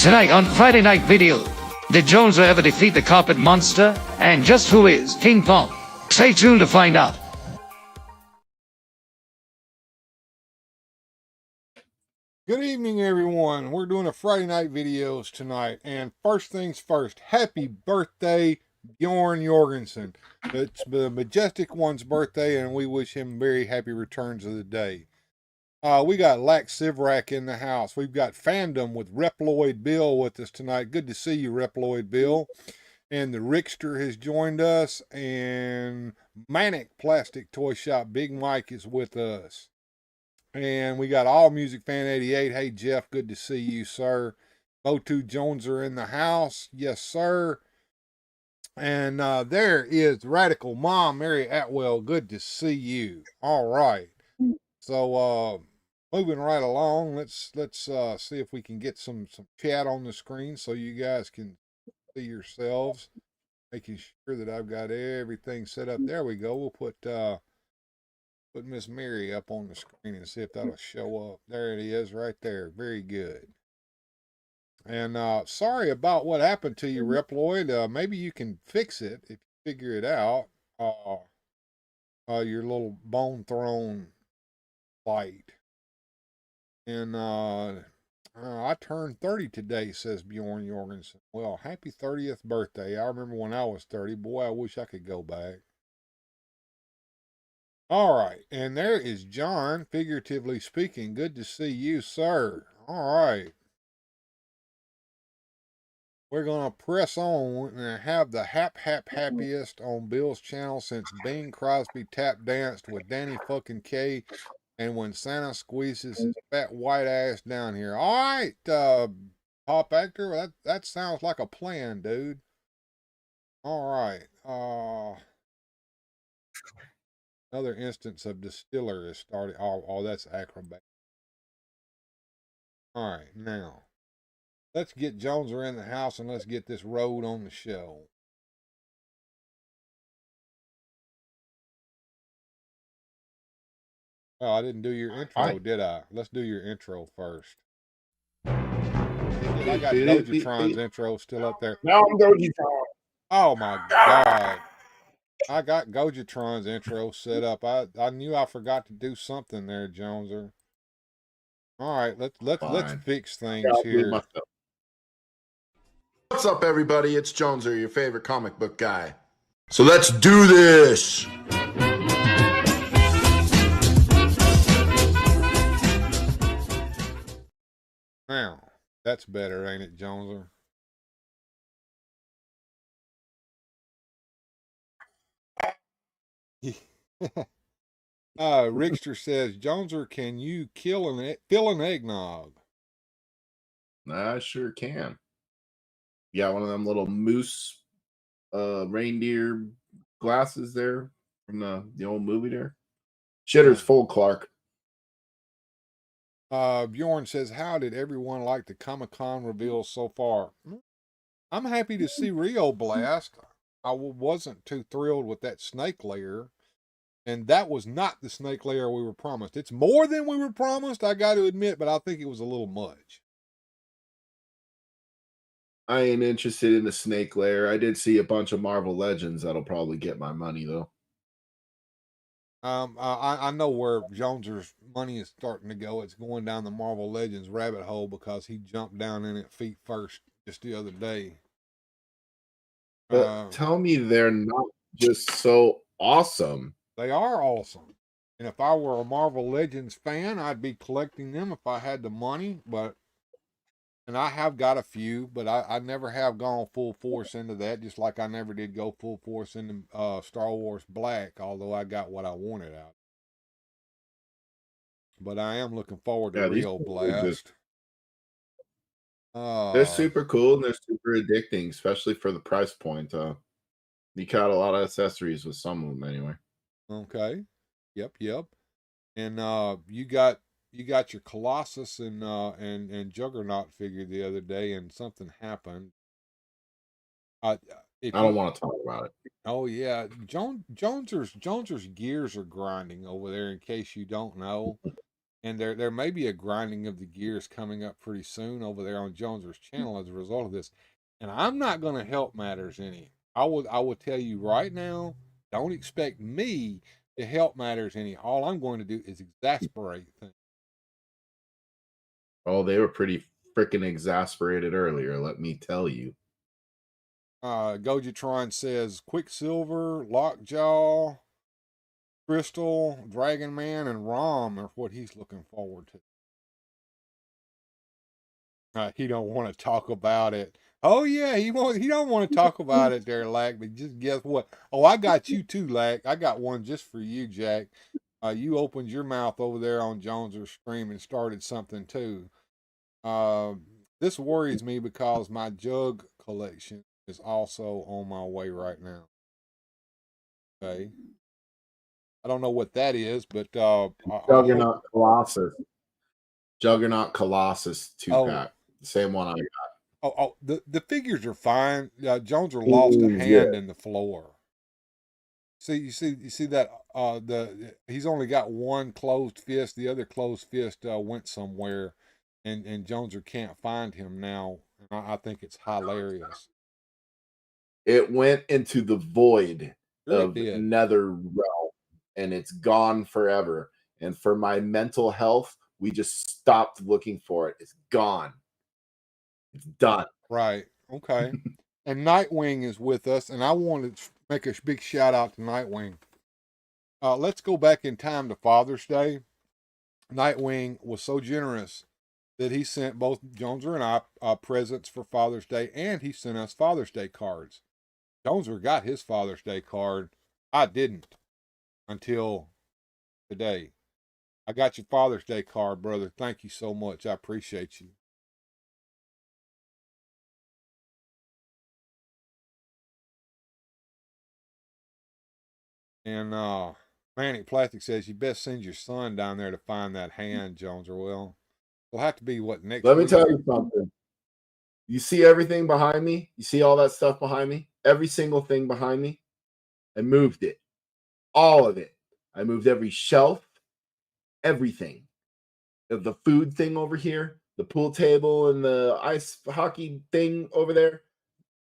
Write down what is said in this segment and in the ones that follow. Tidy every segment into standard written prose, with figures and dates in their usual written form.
Tonight on Friday Night Video, did Joneser ever defeat the carpet monster? And just who is King Kong? Stay tuned to find out. Good evening, everyone. We're doing a Friday night videos tonight. And first things first, happy birthday, Bjorn Jorgensen. It's the Majestic One's birthday, and we wish him very happy returns of the day. We got Lax Sivrak in the house. We've got Fandom with Reploid Bill with us tonight. Good to see you, Reploid Bill. And the Rickster has joined us. And Manic Plastic Toy Shop, Big Mike is with us. And we got All Music Fan 88. Hey, Jeff, good to see you, sir. Motu Jones are in the house. Yes, sir. And there is Radical Mom, Mary Atwell. Good to see you. All right. So, moving right along, let's see if we can get some chat on the screen so you guys can see yourselves. Making sure that I've got everything set up. There we go. We'll put Miss Mary up on the screen and see if that'll show up. There it is right there. Very good. And sorry about what happened to you, Reploid. Maybe you can fix it if you figure it out. Your little Bone Throne light. And I turned 30 today, says Bjorn Jorgensen. Well, happy 30th birthday. I remember when I was 30. Boy, I wish I could go back. All right, and there is John, figuratively speaking. Good to see you, sir. All right. We're going to press on and have the happiest on Bill's channel since Bing Crosby tap danced with Danny fucking K and when Santa squeezes his fat white ass down here. All right, Pop Actor, that sounds like a plan, dude. All right. Another instance of distiller is starting. Oh, that's acrobat. All right, now let's get Joneser in the house and let's get this road on the show. Oh, I didn't do your intro, did I? Let's do your intro first. I got Gojatron's intro still up there. Now I'm Gojatron. Oh my God. I got Gojatron's intro set up. I knew I forgot to do something there, Joneser. All right, let's fix things here. What's up, everybody? It's Joneser, your favorite comic book guy. So let's do this. Now, that's better, ain't it, Joneser? Rickster says, Joneser, can you fill an eggnog? I sure can. Yeah, one of them little moose reindeer glasses there from the old movie there. Shitter's full, Clark. Bjorn says, how did everyone like the Comic-Con reveal so far? I'm happy to see Rio Blast. I wasn't too thrilled with that snake layer. And that was not the snake layer we were promised. It's more than we were promised, I got to admit, but I think it was a little much. I ain't interested in the snake layer. I did see a bunch of Marvel Legends that'll probably get my money, though. I know where Joneser's money is starting to go. It's going down the Marvel Legends rabbit hole because he jumped down in it feet first just the other day. But tell me they're not just so awesome. They are awesome. And if I were a Marvel Legends fan, I'd be collecting them if I had the money. And I have got a few, but I never have gone full force into that, just like I never did go full force into Star Wars Black, although I got what I wanted out. But I am looking forward to Rio Blast. They're super cool and they're super addicting, especially for the price point. You got a lot of accessories with some of them anyway. Okay. Yep. And you got your Colossus and Juggernaut figure the other day, and something happened. I don't want to talk about it. Oh yeah, Joneser's gears are grinding over there. In case you don't know, And there may be a grinding of the gears coming up pretty soon over there on Joneser's channel as a result of this. And I'm not going to help matters any. I will tell you right now, don't expect me to help matters any. All I'm going to do is exasperate things. Oh, they were pretty freaking exasperated earlier, let me tell you. Gojatron says Quicksilver, Lockjaw, Crystal, Dragon Man, and Rom are what he's looking forward to. He don't want to talk about it. Oh yeah, he don't want to talk about it there, Lack. But just guess what? Oh, I got you too, Lack. I got one just for you, Jack. You opened your mouth over there on Joneser's stream and started something too. This worries me because my jug collection is also on my way right now. Okay. I don't know what that is, but Juggernaut Colossus. Juggernaut Colossus 2-pack. Same one I got. The figures are fine. Joneser lost a hand in the floor. You see that he's only got one closed fist. The other closed fist went somewhere, and Joneser can't find him now. I think it's hilarious. It went into the void of Nether Realm, and it's gone forever. And for my mental health, we just stopped looking for it. It's gone. It's done. Right. Okay. And Nightwing is with us, and I wanted to make a big shout out to Nightwing. Let's go back in time to Father's Day. Nightwing was so generous that he sent both Joneser and I presents for Father's Day, and he sent us Father's Day cards. Joneser got his Father's Day card. I didn't until today. I got your Father's Day card, brother. Thank you so much. I appreciate you. And Manic Plastic says you best send your son down there to find that hand, Joneser. Well, it'll have to be what next Let me week? tell you something. You see everything behind me? You see all that stuff behind me? Every single thing behind me? I moved it. All of it. I moved every shelf, everything. The food thing over here, the pool table and the ice hockey thing over there,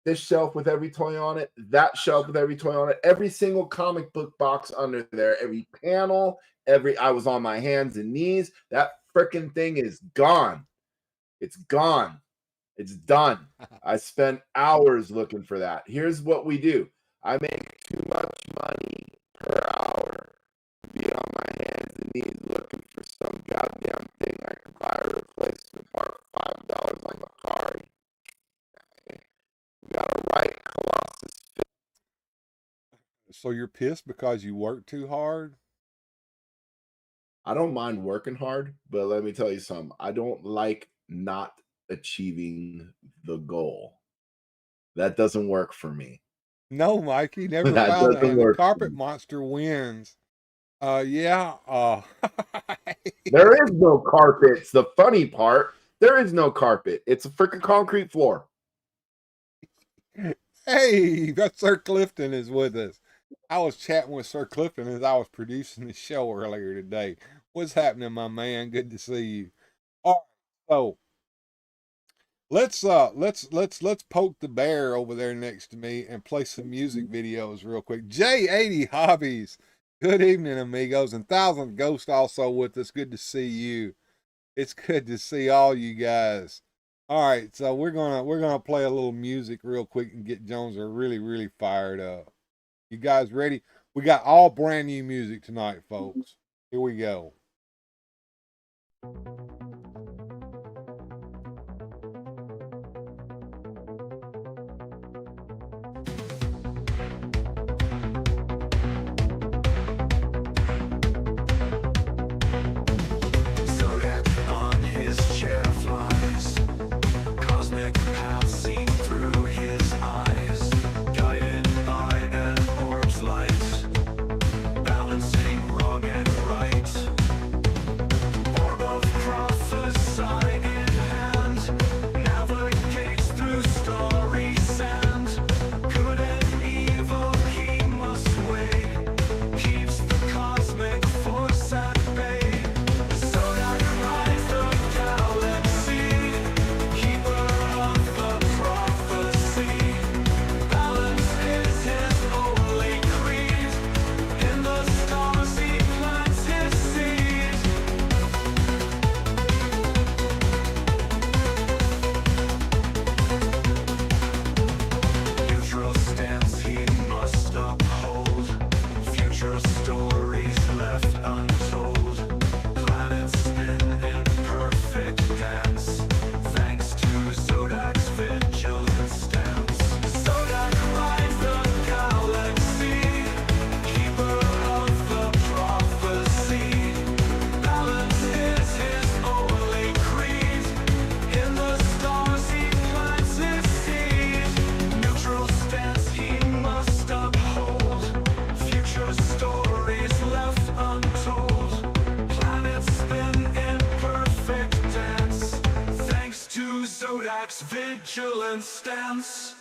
this shelf with every toy on it, that shelf with every toy on it, every single comic book box under there, every panel, I was on my hands and knees. That freaking thing is gone. It's gone. It's done. I spent hours looking for that. Here's what we do. I make too much money per hour to be on my hands and knees looking for some goddamn thing I can buy a replacement part for $5 on the card. We got to write Colossus. So you're pissed because you worked too hard? I don't mind working hard, but let me tell you something. I don't like not achieving the goal. That doesn't work for me. No, Mikey, never That found that. doesn't The work. carpet monster wins. Yeah. There is no carpet. It's the funny part. There is no carpet. It's a freaking concrete floor. Hey, Sir Clifton is with us. I was chatting with Sir Clifton as I was producing the show earlier today. What's happening, my man? Good to see you. All right, so let's poke the bear over there next to me and play some music videos real quick. J80 Hobbies. Good evening, amigos, and Thousand Ghost also with us. Good to see you. It's good to see all you guys. All right, so we're gonna play a little music real quick and get Joneser really fired up. You guys ready? We got all brand new music tonight, folks. Here we go. Balancing wrong and right. Orb of prophecy. petulant stance.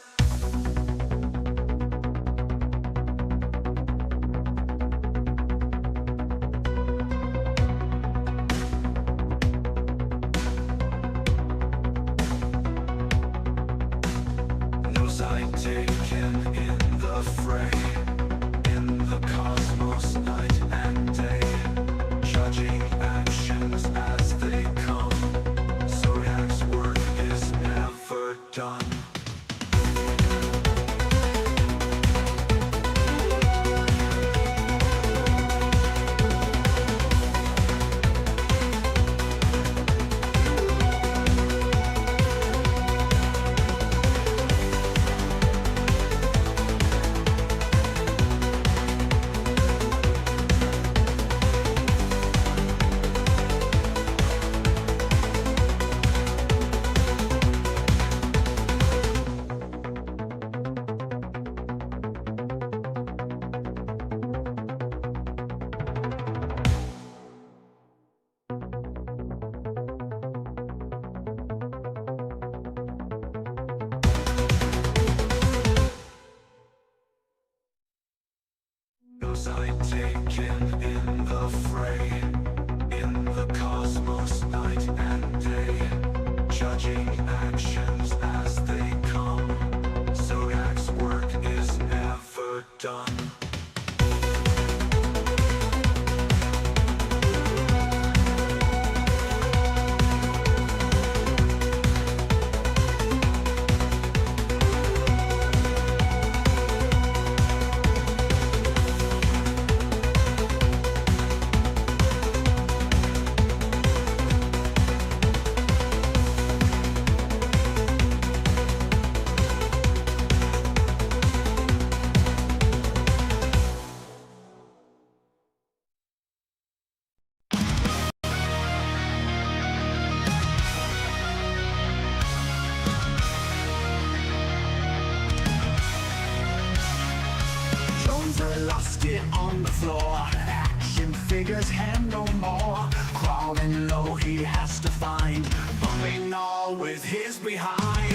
No side taken in the fray, in the cosmos night and day, judging actions as they come. Zodiac's work is never done. No side taken in the fray, in the cosmos night and day, judging actions as they come. Zodiac's work is never done. Jones are lost it on the floor. Action figures hand no more. Crawling low, he has to find. Bumping all with his behind.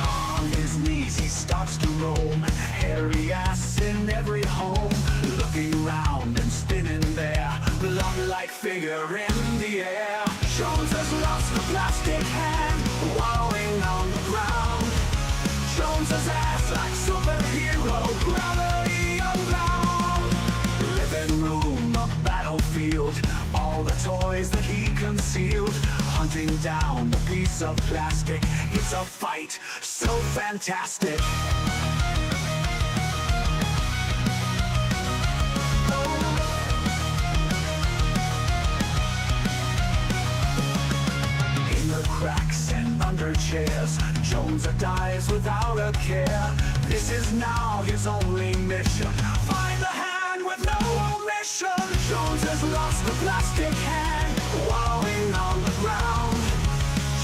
On his knees, he starts to roam. Hairy ass in every home. Looking round and spinning there. Love-like figure in the air. Jones has lost the plastic hand, wallowing on the ground. Jones's ass like superhero, gravity unbound. Living room, a battlefield, all the toys that he concealed. Hunting down the piece of plastic, it's a fight so fantastic. Cracks and under chairs, Jones dives without a care. This is now his only mission. Find the hand with no omission. Jones has lost the plastic hand, wallowing on the ground.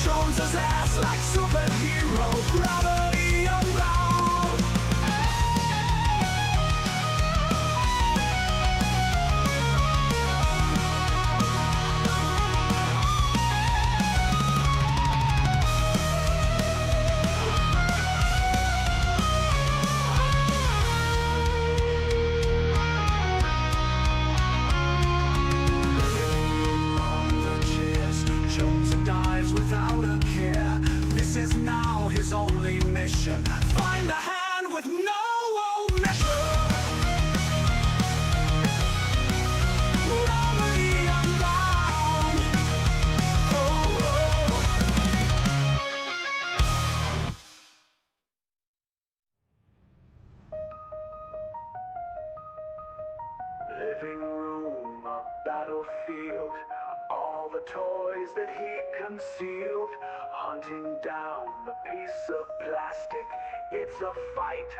Jones's ass like superhero, gravity unbound. Without a care, this is now his only mission. Find a hand with no omission. Gravity unbound. Oh, oh. Living room, a battlefield. All the toys that he concealed, hunting down the piece of plastic. It's a fight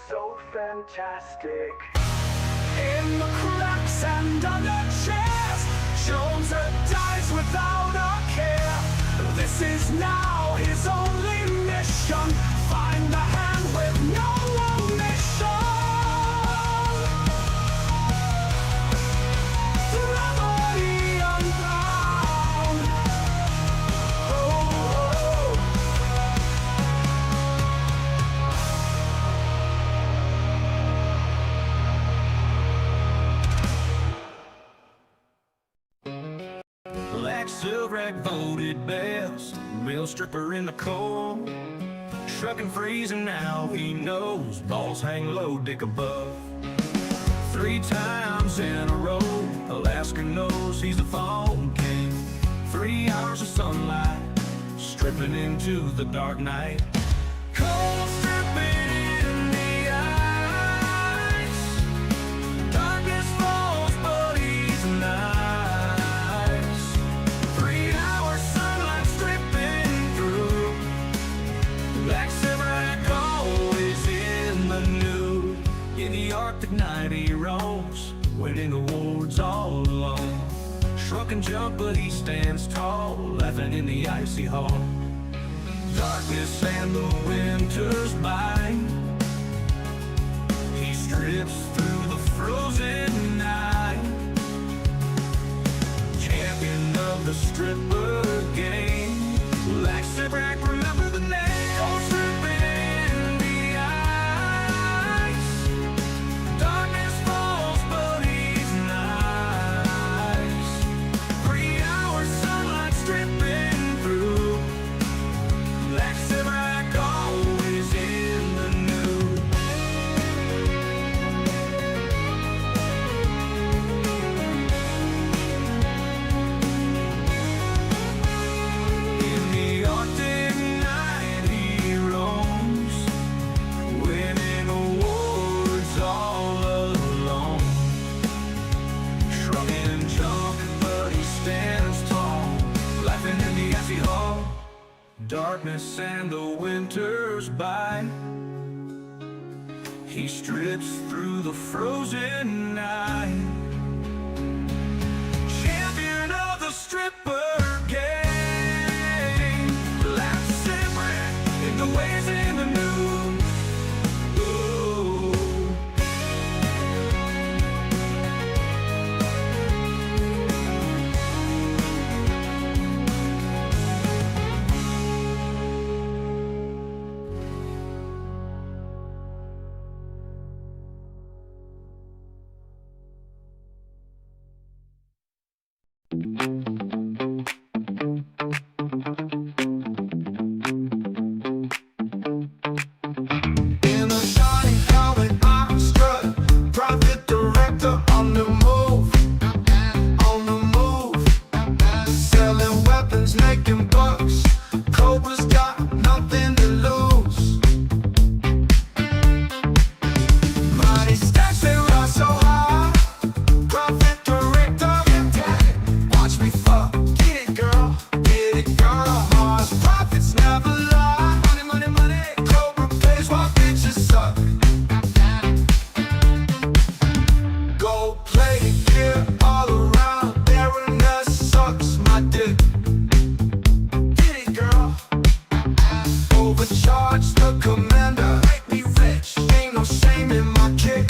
so fantastic. In the cracks and under chairs, Jones dies without a care. This is now his only mission. Find the hand with no omission. Gravity unbound. Silverback voted best, real stripper in the cold. Trucking freezing now, he knows balls hang low, dick above. 3 times in a row, Alaska knows he's the phone king. 3 hours of sunlight, stripping into the dark night. Cold stripping in the ice. Darkness falls, but he's nice. 3 hours sunlight stripping through. Black Silverback always in the nude. In the Arctic night he roams, winning awards all alone. Shrunk and jump, but he stands tall, laughing in the icy hall. Darkness and the winter's bite. He strips through the frozen night. Champion of the stripper game. Black Silverback, remember the name. Cold stripping in the ice. Darkness falls, but he's nice. 3 hours sunlight stripping through. Black Silverback always in the nude. In the Arctic night he roams, winning awards all alone. Shrunk and jump, but he stands tall, laughing in the icy hall. Darkness and the winter's bite. He strips through the frozen night. Champion of the stripper game. Black Silverback in the waves in the nude. Ooh. In a shiny helmet, I'm strut. Private director on the move. On the move. Selling weapons, making bucks. Cobra's got nothing to lose. Money stacks, they rise so high. Private director, watch me fuck. Get it, girl. Get it, girl. Mars profits never lie. Money, money, money. Cobra pays while bitches suck. Gold plated gear all around. Baroness sucks my dick. Get it, girl. Overcharged the commander. Make me rich. Ain't no shame in my kick.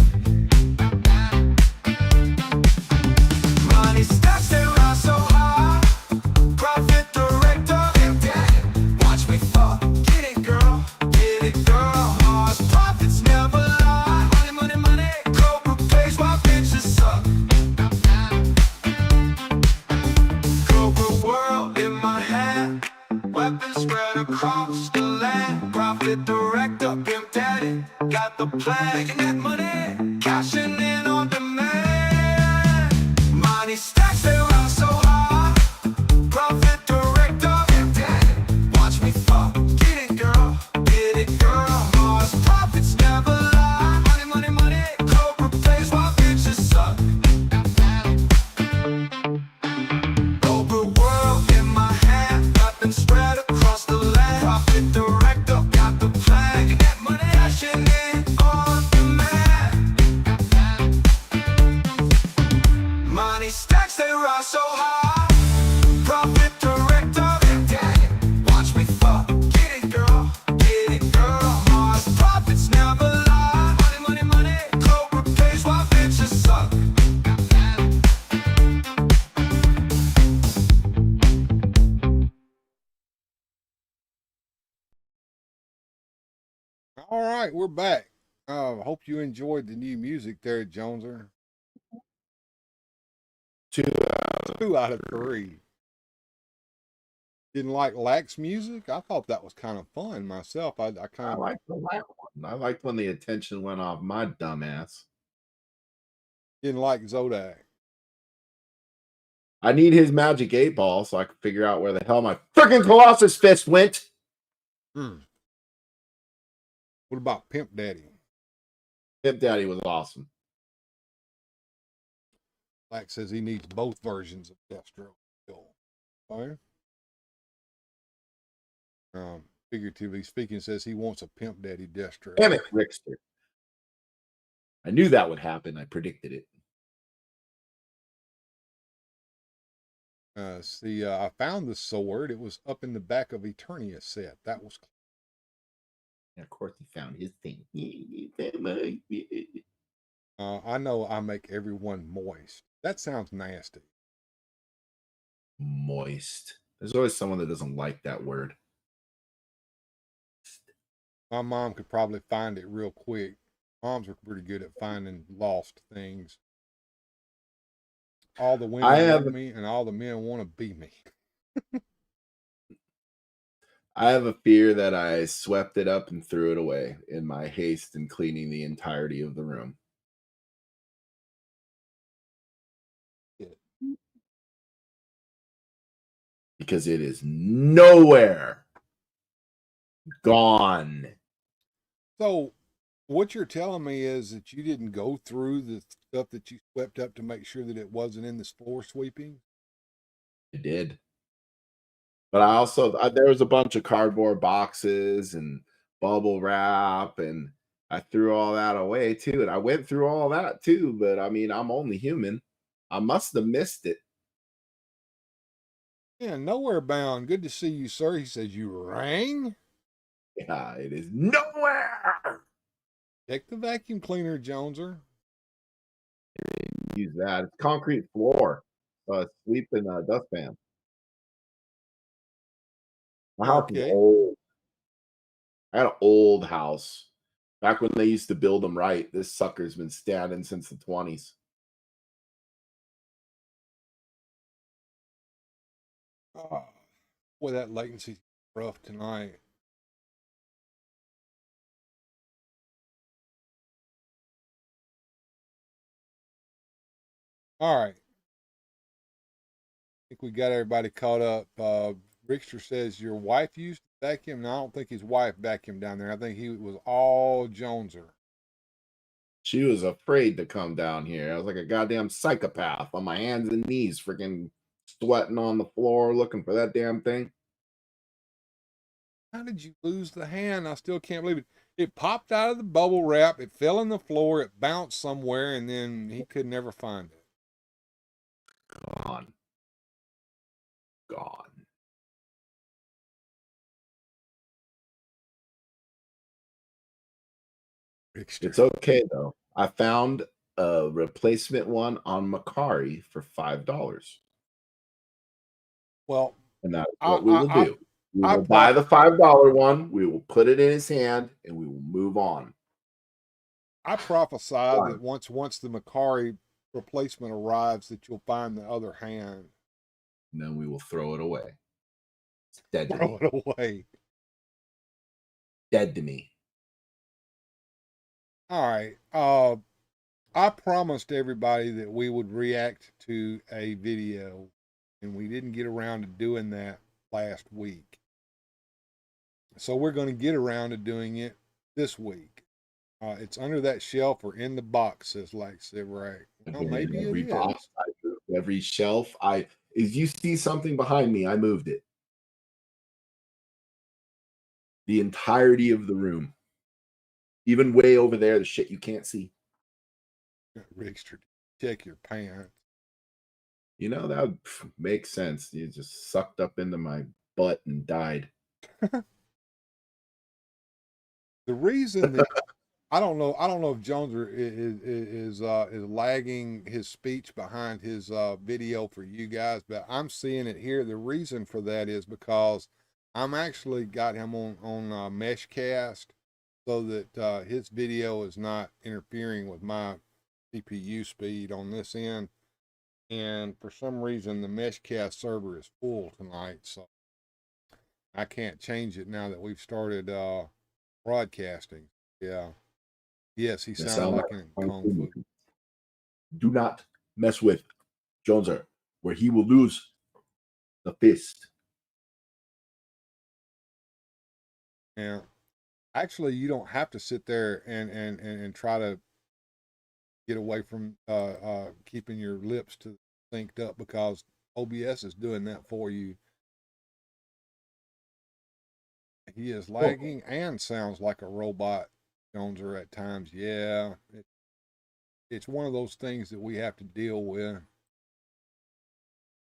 Money stacks, they rise so high. Profit director, watch me fuck. Get it, girl. Get it, girl. Mars profits never lie. Money, money, money. Cobra pays while bitches suck. Cobra world in my hand. Weapons spread across the land. Profit director, pimp daddy. Got the plan. Making that money. Cashing in on demand. Money stacks, they rise so high. Profit director, watch me fuck. Get it, girl. Get it, girl. Mars profits never lie. Money, money, money. Cobra pays while bitches suck. Cobra world in my hand. Nothing spread across the land. Profit director, got the plan. Making that money. Cashing in on demand. Money stacks, they rise so high. Profit director, watch me fuck. Get it, girl. Get it, girl. Mars profits never lie. Money, money, money. Cobra pays while bitches suck. All right, we're back. Hope you enjoyed the new music there, Joneser. 2 out of 2 out of 3. Didn't like Lax music? I thought that was kind of fun myself. I I kind of like the last one. I liked when the attention went off my dumbass. didn't like Zodak. I need his magic 8 ball so I can figure out where the hell my freaking Colossus fist went. Hmm. What about Pimp Daddy? Pimp Daddy was awesome. Lax says he needs both versions of Destro. Okay. Figuratively speaking, says he wants a Pimp Daddy Destro. Damn it, Rickster. I knew that would happen. I predicted it. See, I found the sword. It was up in the back of Eternia set. That was. And of course, he found his thing. I know I make everyone moist. That sounds nasty. Moist. There's always someone that doesn't like that word. My mom could probably find it real quick. Moms are pretty good at finding lost things. All the women want me, and all the men want to be me. I have a fear that I swept it up and threw it away in my haste in cleaning the entirety of the room. Because it is nowhere. Gone. So, what you're telling me is that you didn't go through the stuff that you swept up to make sure that it wasn't in this floor sweeping? I did. But I also, there was a bunch of cardboard boxes and bubble wrap, and I threw all that away too. And I went through all that too. But I mean, I'm only human. I must have missed it. Yeah, nowhere bound. Good to see you, sir. He says you rang. Yeah, it is nowhere. Check the vacuum cleaner, Joneser. Use that. It's concrete floor. Sweeping dustpan. My house is old. I had an old house back when they used to build them right. This sucker's been standing since the 20s. Boy, that latency's rough tonight. All right. I think we got everybody caught up. Rickster says your wife used to vacuum. No, I don't think his wife vacuumed down there. I think he was all Joneser. She was afraid to come down here. I was like a goddamn psychopath on my hands and knees, freaking sweating on the floor looking for that damn thing. How did you lose the hand? I still can't believe it. It popped out of the bubble wrap. It fell on the floor. It bounced somewhere, and then he could never find it. Gone. Gone. It's okay though. I found a replacement one on Macari for $5. Well, and that's what we will do. We will buy the $5 one. We will put it in his hand, and we will move on. I prophesy that once the Macari replacement arrives, that you'll find the other hand. And then we will throw it away. It's dead to me. Throw it away. Dead to me. All right. I promised everybody that we would react to a video, and we didn't get around to doing that last week. So we're going to get around to doing it this week. It's under that shelf or in the box, says Lex. Right. Well, maybe every it box, is. I moved every shelf. If you see something behind me, I moved it. The entirety of the room. Even way over there, the shit you can't see. Rickster, check your pants. You know, that would make sense. You just sucked up into my butt and died. The reason that I don't know if Joneser is lagging his speech behind his video for you guys, but I'm seeing it here. The reason for that is because I'm actually got him on Meshcast so that his video is not interfering with my CPU speed on this end. And for some reason, the Meshcast server is full tonight, so I can't change it now that we've started broadcasting. Yeah. Yes, he sounded like in Kung Fu. Do not mess with Joneser, where he will lose the fist. Yeah. Actually, you don't have to sit there and try to get away from keeping your lips synced up, because OBS is doing that for you. He is lagging and sounds like a robot, Joneser, at times. Yeah, it's one of those things that we have to deal with.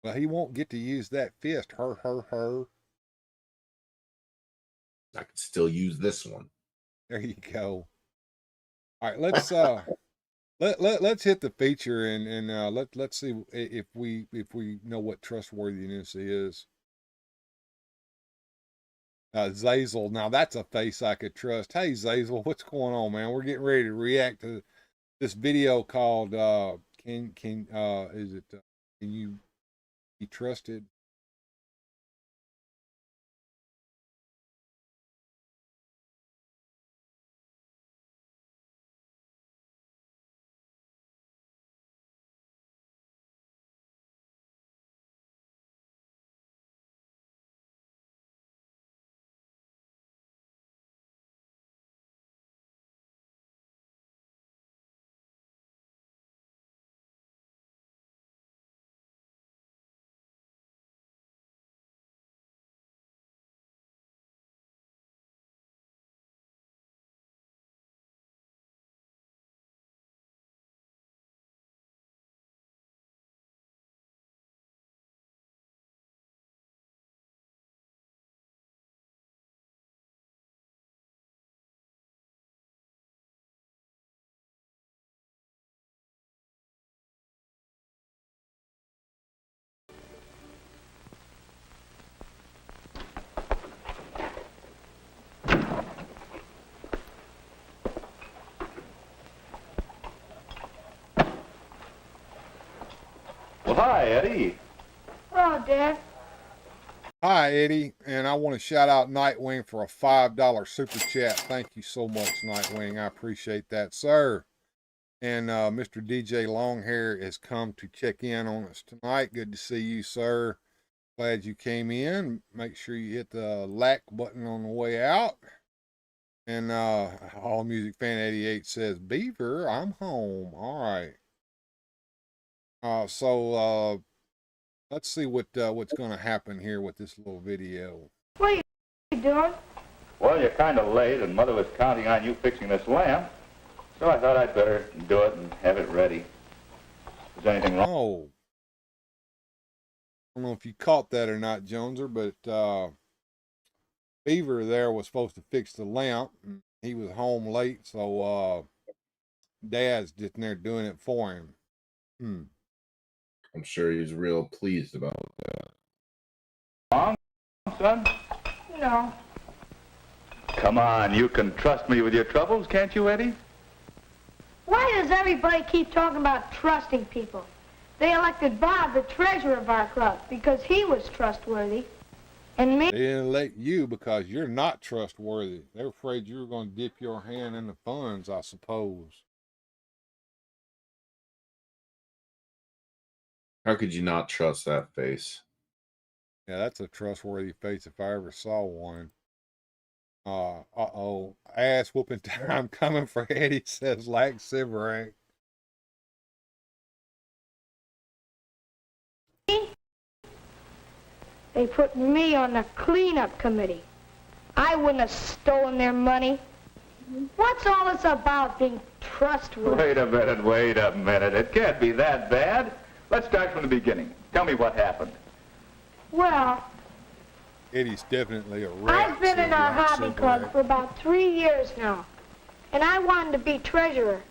Well, he won't get to use that fist. Her. I could still use this one. There you go. All right, let's let's hit the feature and let's see if we know what trustworthiness is. Zazel, now that's a face I could trust. Hey Zazel, what's going on, man? We're getting ready to react to this video called can you be trusted? Well, hi, Eddie. Hello, Dad. Hi, Eddie, and I want to shout out Nightwing for a $5 super chat. Thank you so much, Nightwing. I appreciate that, sir. And Mr. DJ Longhair has come to check in on us tonight. Good to see you, sir. Glad you came in. Make sure you hit the like button on the way out. And All Music Fan 88 says, Beaver, I'm home. All right. So let's see what's going to happen here with this little video. What are you doing? Well, you're kind of late, and Mother was counting on you fixing this lamp, so I thought I'd better do it and have it ready. Is there anything wrong? Oh. I don't know if you caught that or not, Joneser, but Beaver there was supposed to fix the lamp. He was home late, so Dad's just there doing it for him. I'm sure he's real pleased about that. Wrong, son? No. Come on, you can trust me with your troubles, can't you, Eddie? Why does everybody keep talking about trusting people? They elected Bob the treasurer of our club because he was trustworthy. And me? They didn't elect you because you're not trustworthy. They're afraid you were going to dip your hand in the funds, I suppose. How could you not trust that face? Yeah, that's a trustworthy face if I ever saw one. Uh-oh. Ass whooping time coming for Eddie, says Lack Sivarank. They put me on the cleanup committee. I wouldn't have stolen their money. What's all this about being trustworthy? Wait a minute. It can't be that bad. Let's start from the beginning. Tell me what happened. Well, Eddie's definitely a rat. I've been in our hobby club for about 3 years now, and I wanted to be treasurer.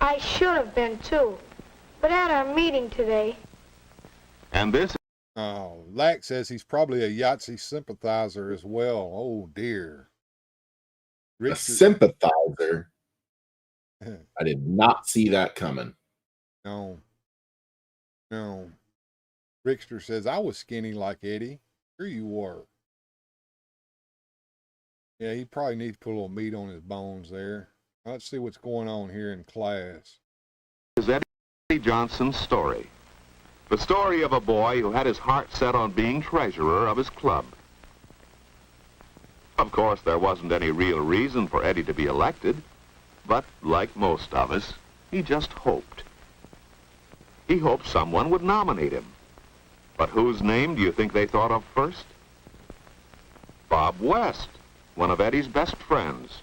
I should have been too, but at our meeting today. And this? Oh, Lack says he's probably a Yahtzee sympathizer as well. Oh dear. A sympathizer? I did not see that coming. No. Rickster says, I was skinny like Eddie. Sure you were. Yeah, he probably needs to put a little meat on his bones there. Let's see what's going on here in class. Is Eddie Johnson's story. The story of a boy who had his heart set on being treasurer of his club. Of course, there wasn't any real reason for Eddie to be elected, but like most of us, he just hoped. He hoped someone would nominate him. But whose name do you think they thought of first? Bob West, one of Eddie's best friends.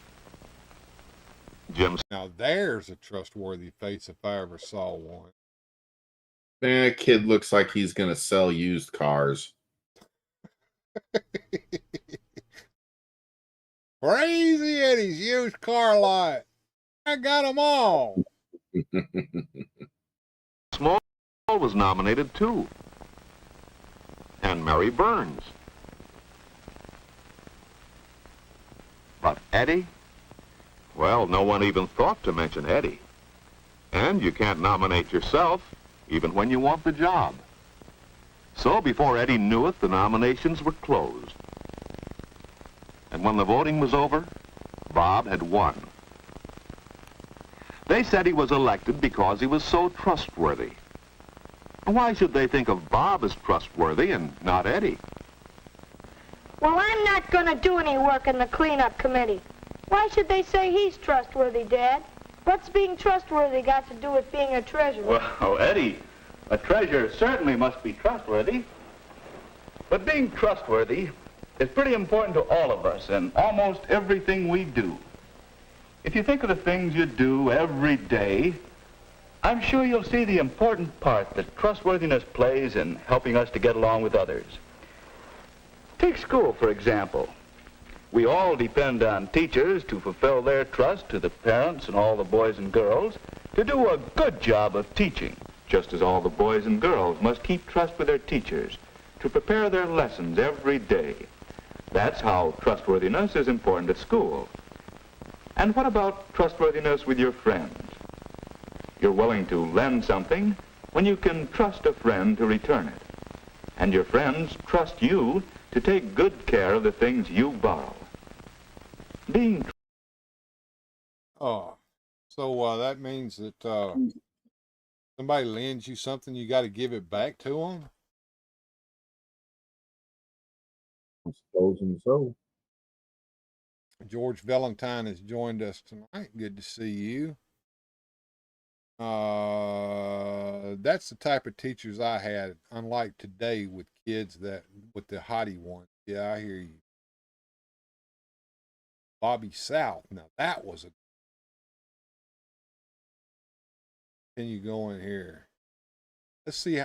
Jim. Now there's a trustworthy face if I ever saw one. Man, that kid looks like he's going to sell used cars. Crazy Eddie's used car lot. I got them all. Small was nominated too. And Mary Burns. But Eddie? Well, no one even thought to mention Eddie. And you can't nominate yourself, even when you want the job. So before Eddie knew it, the nominations were closed. And when the voting was over, Bob had won. They said he was elected because he was so trustworthy. Why should they think of Bob as trustworthy and not Eddie? Well, I'm not going to do any work in the cleanup committee. Why should they say he's trustworthy, Dad? What's being trustworthy got to do with being a treasurer? Well, Eddie, a treasurer certainly must be trustworthy. But being trustworthy is pretty important to all of us and almost everything we do. If you think of the things you do every day, I'm sure you'll see the important part that trustworthiness plays in helping us to get along with others. Take school, for example. We all depend on teachers to fulfill their trust to the parents and all the boys and girls to do a good job of teaching, just as all the boys and girls must keep trust with their teachers to prepare their lessons every day. That's how trustworthiness is important at school. And what about trustworthiness with your friends? You're willing to lend something when you can trust a friend to return it. And your friends trust you to take good care of the things you borrow. Being Oh, so that means that somebody lends you something, you got to give it back to them? Supposing so. George Valentine has joined us tonight. Good to see you. That's the type of teachers I had, unlike today with kids that with the haughty ones. Yeah, I hear you. Bobby South. Now that was a. Continue going here. Let's see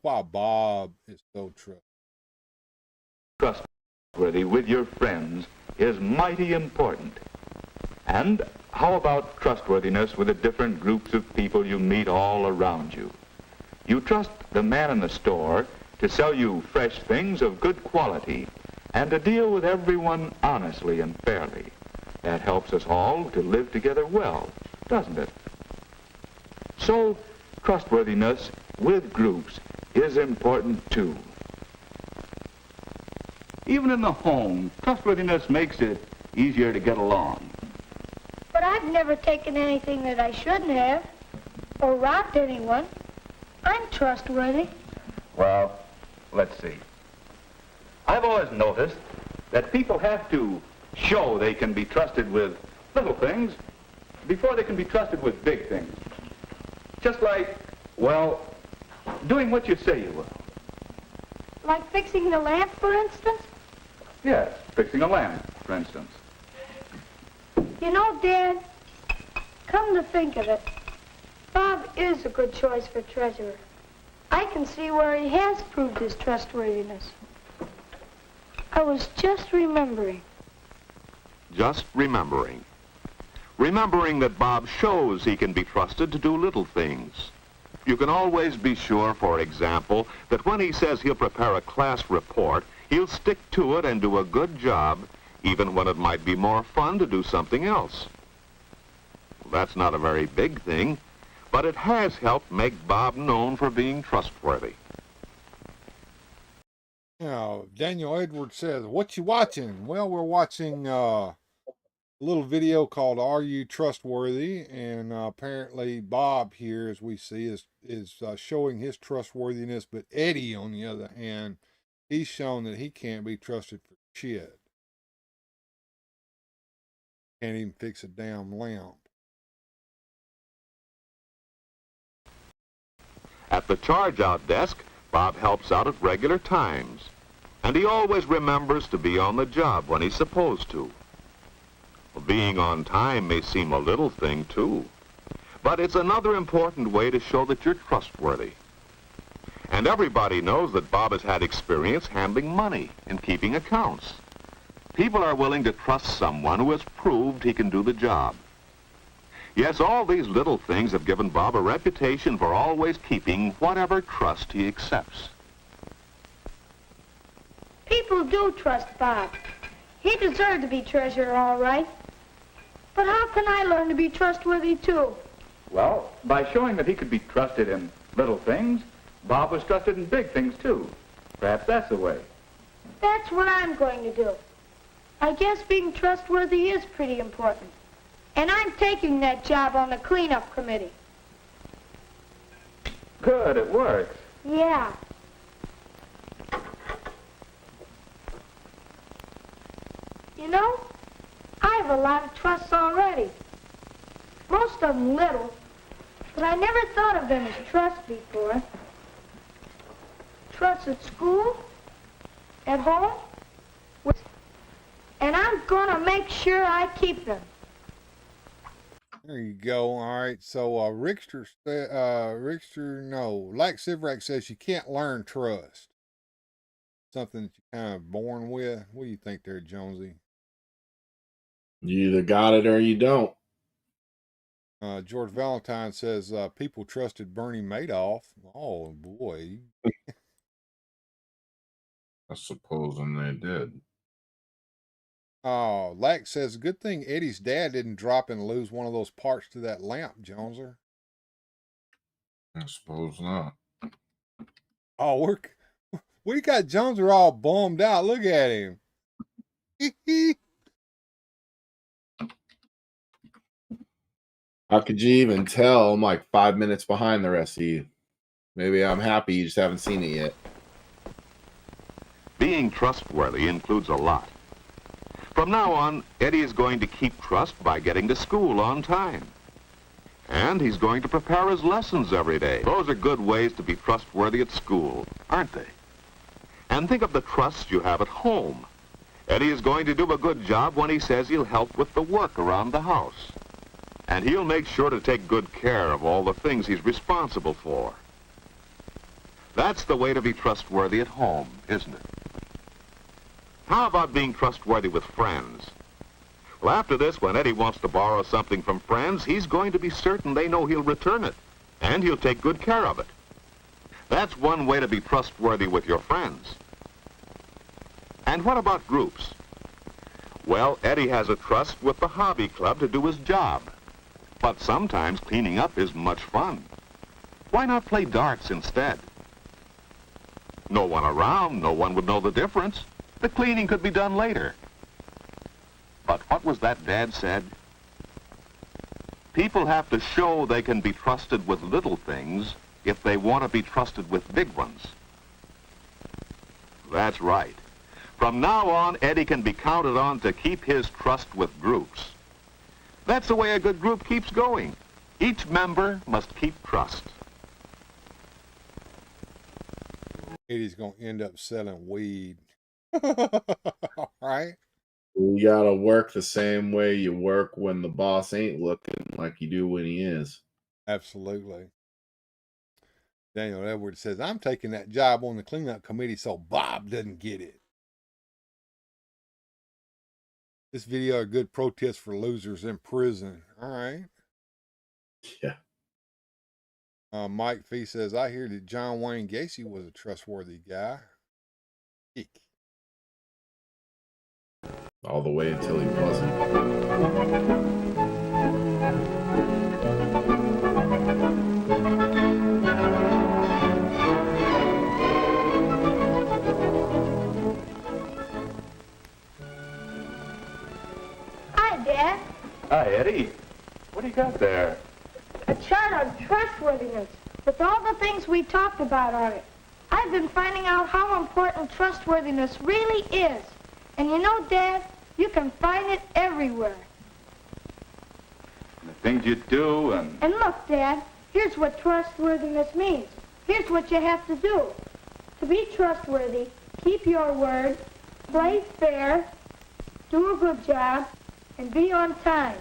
why Bob is so trustworthy with your friends is mighty important. And how about trustworthiness with the different groups of people you meet all around you? You trust the man in the store to sell you fresh things of good quality and to deal with everyone honestly and fairly. That helps us all to live together well, doesn't it? So, trustworthiness with groups is important too. Even in the home, trustworthiness makes it easier to get along. But I've never taken anything that I shouldn't have, or robbed anyone. I'm trustworthy. Well, let's see. I've always noticed that people have to show they can be trusted with little things before they can be trusted with big things. Just like, well, doing what you say you will. Like fixing the lamp, for instance? Yes, fixing a lamp, for instance. You know, Dad, come to think of it, Bob is a good choice for treasurer. I can see where he has proved his trustworthiness. I was just remembering. Just remembering. Remembering that Bob shows he can be trusted to do little things. You can always be sure, for example, that when he says he'll prepare a class report, he'll stick to it and do a good job, even when it might be more fun to do something else. That's not a very big thing, but it has helped make Bob known for being trustworthy. Now, Daniel Edwards says, "What you watching?" Well, we're watching a little video called "Are You Trustworthy?" And apparently Bob here, as we see, is showing his trustworthiness, but Eddie, on the other hand, he's shown that he can't be trusted for shit. Can't even fix a damn lamp. At the charge-out desk, Bob helps out at regular times, and he always remembers to be on the job when he's supposed to. Well, being on time may seem a little thing, too, but it's another important way to show that you're trustworthy. And everybody knows that Bob has had experience handling money and keeping accounts. People are willing to trust someone who has proved he can do the job. Yes, all these little things have given Bob a reputation for always keeping whatever trust he accepts. People do trust Bob. He deserved to be treasurer, all right. But how can I learn to be trustworthy, too? Well, by showing that he could be trusted in little things, Bob was trusted in big things, too. Perhaps that's the way. That's what I'm going to do. I guess being trustworthy is pretty important. And I'm taking that job on the cleanup committee. Good, it works. Yeah. You know, I have a lot of trusts already. Most of them little, but I never thought of them as trusts before. Trusts at school, at home, and I'm gonna make sure I keep them. There you go. All right. So Lax Sivrak says you can't learn trust. Something that you're kind of born with. What do you think there, Jonesy? You either got it or you don't. George Valentine says people trusted Bernie Madoff. Oh boy. I suppose they did. Oh, Lax says, good thing Eddie's dad didn't drop and lose one of those parts to that lamp, Joneser. I suppose not. Oh, we got Joneser all bummed out. Look at him. How could you even tell I'm like 5 minutes behind the rest of you? Maybe I'm happy you just haven't seen it yet. Being trustworthy includes a lot. From now on, Eddie is going to keep trust by getting to school on time. And he's going to prepare his lessons every day. Those are good ways to be trustworthy at school, aren't they? And think of the trust you have at home. Eddie is going to do a good job when he says he'll help with the work around the house. And he'll make sure to take good care of all the things he's responsible for. That's the way to be trustworthy at home, isn't it? How about being trustworthy with friends? Well, after this, when Eddie wants to borrow something from friends, he's going to be certain they know he'll return it, and he'll take good care of it. That's one way to be trustworthy with your friends. And what about groups? Well, Eddie has a trust with the hobby club to do his job. But sometimes cleaning up is much fun. Why not play darts instead? No one around, no one would know the difference. The cleaning could be done later. But what was that Dad said? People have to show they can be trusted with little things if they want to be trusted with big ones. That's right. From now on, Eddie can be counted on to keep his trust with groups. That's the way a good group keeps going. Each member must keep trust. Eddie's going to end up selling weed. All right. You gotta work the same way you work when the boss ain't looking, like you do when he is. Absolutely. Daniel Edwards says, I'm taking that job on the cleanup committee so Bob doesn't get it. This video a good protest for losers in prison. All right. Yeah. Mike Fee says, I hear that John Wayne Gacy was a trustworthy guy. Eek. All the way until he wasn't. Eddie, what do you got there? A chart on trustworthiness with all the things we talked about on it. I've been finding out how important trustworthiness really is. And you know, Dad, you can find it everywhere. The things you do and... And look, Dad, here's what trustworthiness means. Here's what you have to do. To be trustworthy, keep your word, play fair, do a good job, and be on time.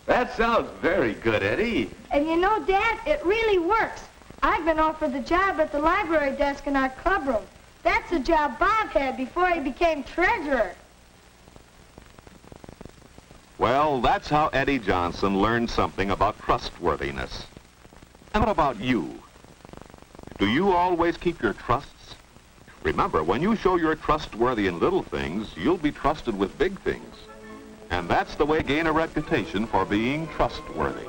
That sounds very good, Eddie. And you know, Dad, it really works. I've been offered the job at the library desk in our clubroom. That's the job Bob had before he became treasurer. Well, that's how Eddie Johnson learned something about trustworthiness. And what about you? Do you always keep your trusts? Remember, when you show you're trustworthy in little things, you'll be trusted with big things. And that's the way to gain a reputation for being trustworthy.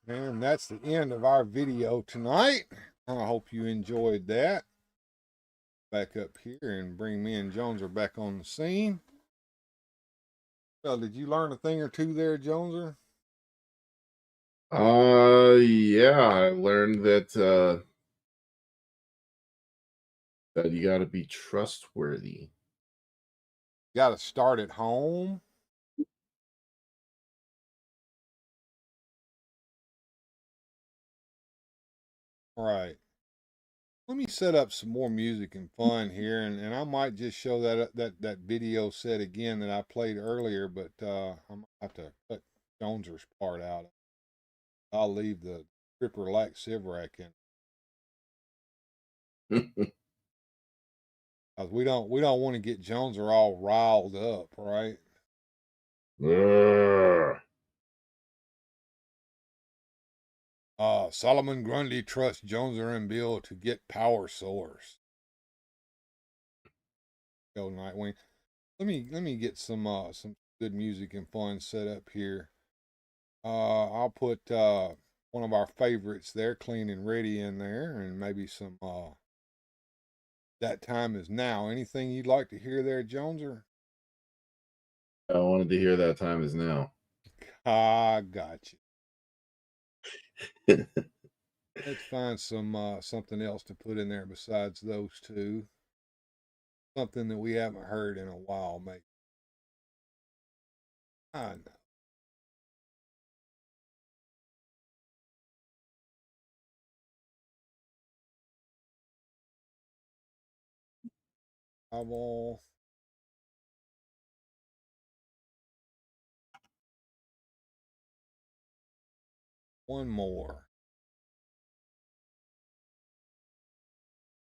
And that's the end of our video tonight. I hope you enjoyed that. Back up here and bring me and Joneser back on the scene. Well, did you learn a thing or two there, Joneser? Yeah, I learned that that you got to be trustworthy. Got to start at home. All right. Let me set up some more music and fun here, and I might just show that video set again that I played earlier, but I might have to cut Joneser's part out. I'll leave the Tripper Lack Sivrak in. We don't want to get Joneser all riled up, right? Solomon Grundy trusts Joneser and Bill to get power source. Go Nightwing. Let me get some good music and fun set up here. I'll put one of our favorites there, Clean and Ready, in there, and maybe some That Time Is Now. Anything you'd like to hear there, Joneser? I wanted to hear That Time Is Now. I got you. Let's find something else to put in there besides those two. Something that we haven't heard in a while, maybe. I know. Eyeball. One more.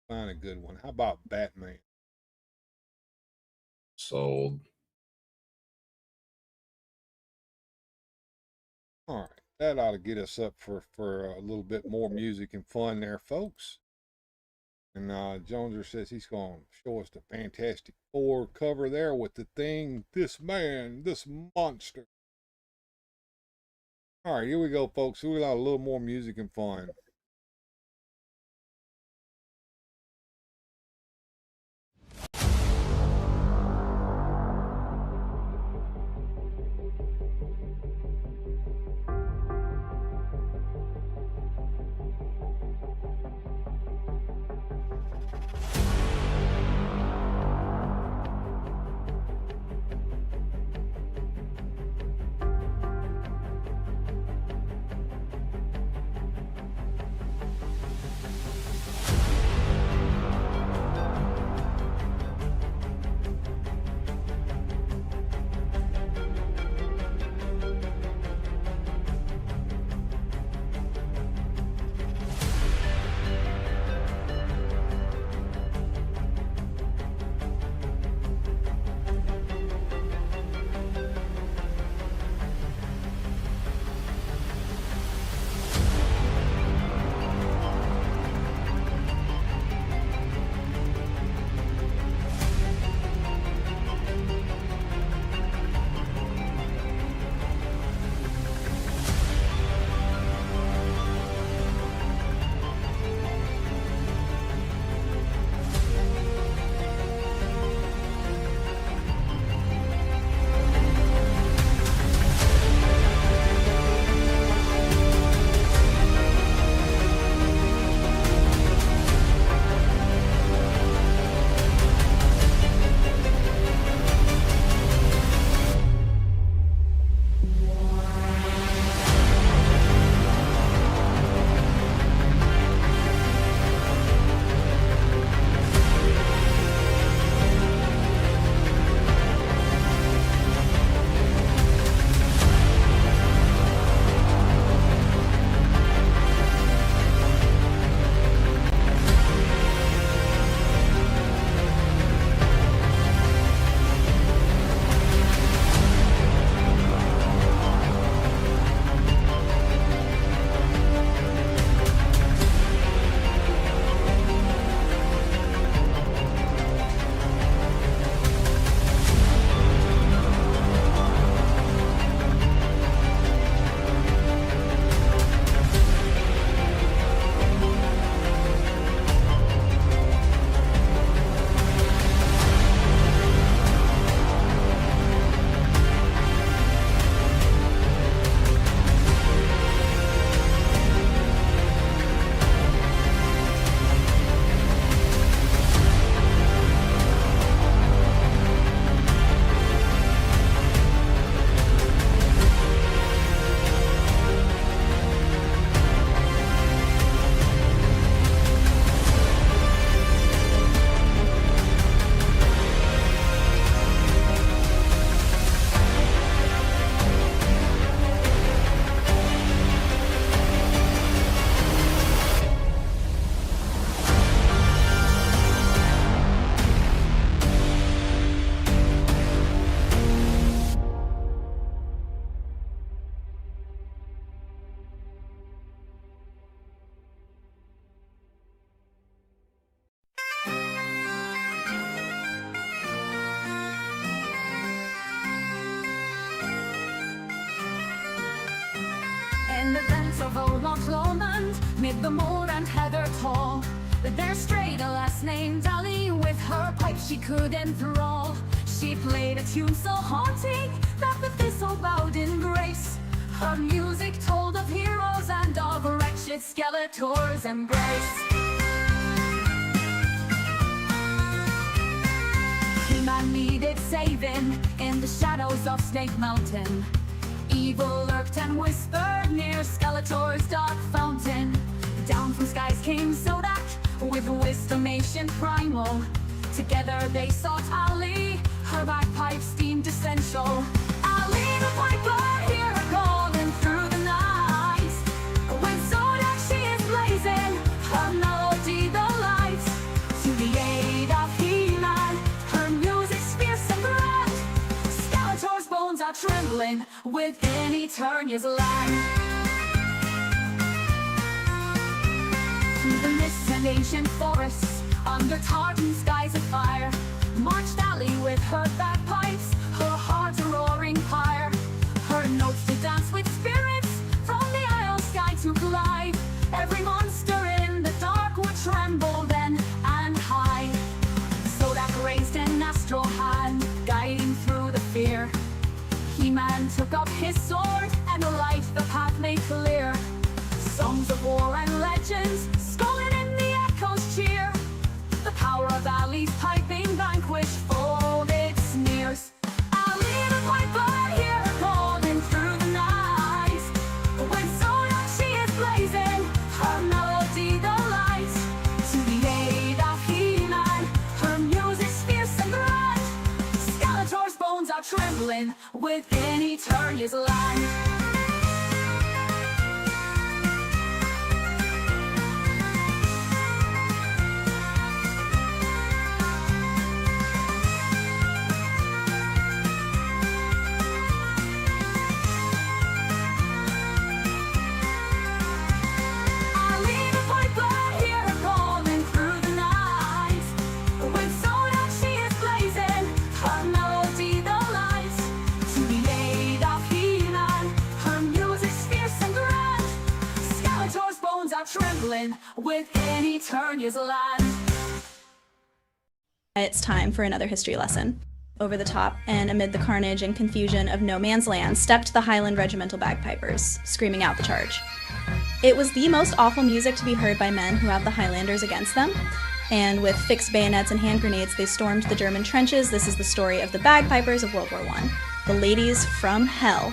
Find a good one. How about Batman? Sold. All right. That ought to get us up for a little bit more music and fun there, folks. And Joneser says he's going to show us the Fantastic Four cover there with the Thing, this man, this monster. All right, here we go, folks. We got a little more music and fun. of Lowland, mid the moor and heather tall. There strayed a lass named Dolly, with her pipe she could enthrall. She played a tune so haunting that the thistle bowed in grace. Her music told of heroes and of wretched Skeletor's embrace. He-Man needed saving in the shadows of Snake Mountain. Evil lurked and whispered near Skeletor's dark fountain. Down from skies came Zodak with wisdom ancient primal. Together they sought Ali, her bagpipes deemed essential. Ali the piper, hear her calling through the night. When Zodak she is blazing, her melody the light. To the aid of He-Man, her music's fierce and grand. Skeletor's bones are trembling within Eternia's land. Through the mists and ancient forests, under tartan skies of fire, marched Ali with her bagpipes, her heart a roaring pyre. Her notes to dance with spirits from the isle sky to glide. Every monster in the dark would tremble then and hide. Zodak raised an astral hand, guiding through the fear. He-Man took up his sword and light the path made clear. Songs of war and legends sculling in the echoes cheer. The power of Ali's piping vanquished folded sneers. Ali the piper, hear her calling through the night. When Zodak she is blazing, her melody the light. To the aid of He-Man, her music's fierce and grand. Skeletor's bones are trembling within Eternia's land. Trembling within Eternia's land. It's time for another history lesson. Over the top and amid the carnage and confusion of no man's land stepped the Highland Regimental Bagpipers, screaming out the charge. It was the most awful music to be heard by men who have the Highlanders against them, and with fixed bayonets and hand grenades they stormed the German trenches. This is the story of the Bagpipers of World War I, the Ladies from Hell,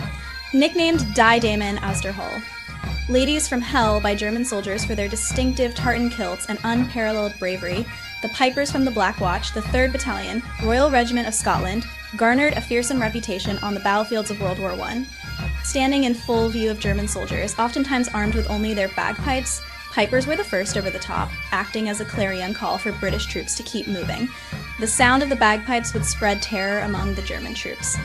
nicknamed Die Damen aus der Hölle. Ladies from Hell by German soldiers for their distinctive tartan kilts and unparalleled bravery, the Pipers from the Black Watch, the 3rd Battalion, Royal Regiment of Scotland, garnered a fearsome reputation on the battlefields of World War I. Standing in full view of German soldiers, oftentimes armed with only their bagpipes, pipers were the first over the top, acting as a clarion call for British troops to keep moving. The sound of the bagpipes would spread terror among the German troops.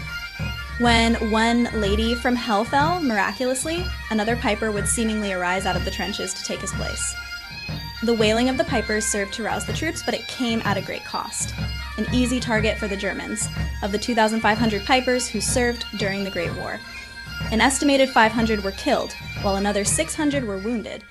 When one lady from Hell fell, miraculously, another piper would seemingly arise out of the trenches to take his place. The wailing of the pipers served to rouse the troops, but it came at a great cost. An easy target for the Germans, of the 2,500 pipers who served during the Great War. An estimated 500 were killed, while another 600 were wounded.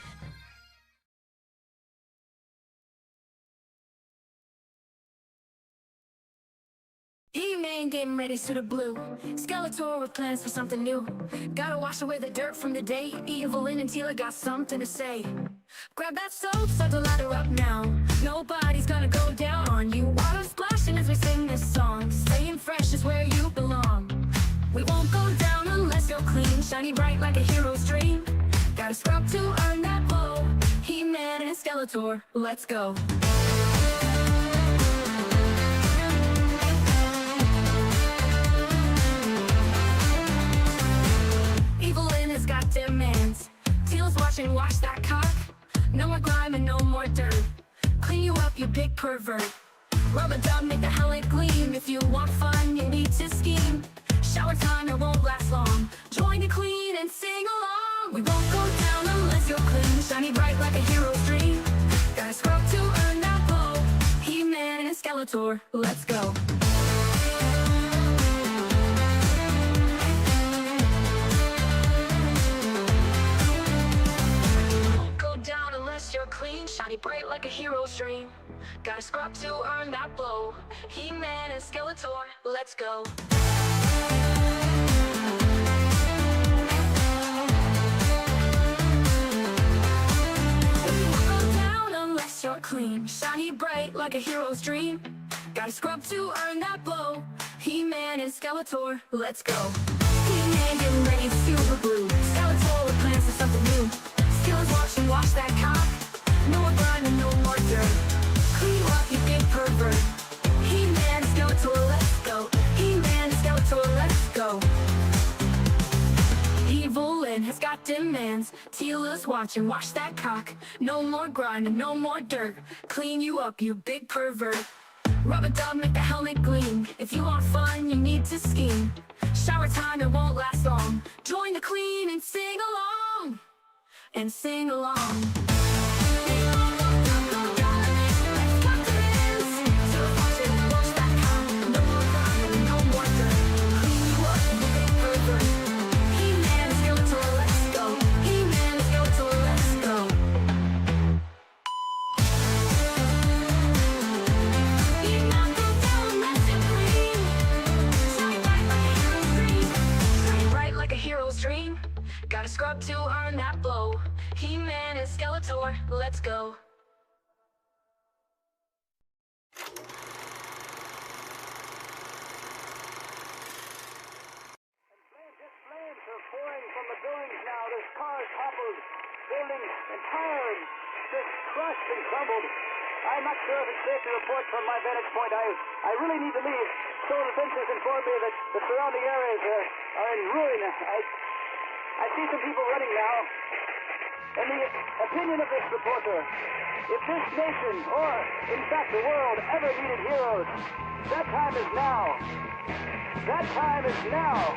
He-Man getting ready to the blue. Skeletor with plans for something new. Gotta wash away the dirt from the day. Evil in until I got something to say. Grab that soap, start the ladder up now. Nobody's gonna go down on you. Water splashing as we sing this song. Staying fresh is where you belong. We won't go down unless you're clean. Shiny bright like a hero's dream. Gotta scrub to earn that glow. He-Man and Skeletor, let's go. Has got demands. Teal's watching, wash that cock. No more grime and no more dirt. Clean you up, you big pervert. Rub a dub, make the helmet gleam. If you want fun, you need to scheme. Shower time, it won't last long. Join the queen and sing along. We won't go down unless you're clean. Shiny bright like a hero's dream. Gotta scrub to earn that glow. He-Man and Skeletor, let's go. clean, shiny bright like a hero's dream. Gotta scrub to earn that blow. He-Man and Skeletor, let's go. Go down unless you're clean, shiny bright like a hero's dream. Gotta scrub to earn that blow. He-Man and Skeletor, let's go. He-Man getting ready to super blue. Skeletor with plans for something new. Skills watch and wash that cock. No more grind and no more dirt. Clean up, you big pervert. He-Man, Skeletor, let's go. He-Man, Skeletor, let's go. Evelyn has got demands. Tila's watch and wash that cock. No more grind and no more dirt. Clean you up, you big pervert. Rub a dub, make the helmet gleam. If you want fun, you need to scheme. Shower time, it won't last long. Join the clean and sing along. And sing along. Gotta scrub to earn that blow. He-Man and Skeletor, let's go. Flames are pouring from the buildings now. There's cars toppled, buildings entire, just crushed and crumbled. I'm not sure if it's safe to report from my vantage point. I really need to leave. Civil Defense has informed me that the surrounding areas are in ruin. I see some people running now. In the opinion of this reporter, if this nation, or in fact the world, ever needed heroes, that time is now. That time is now.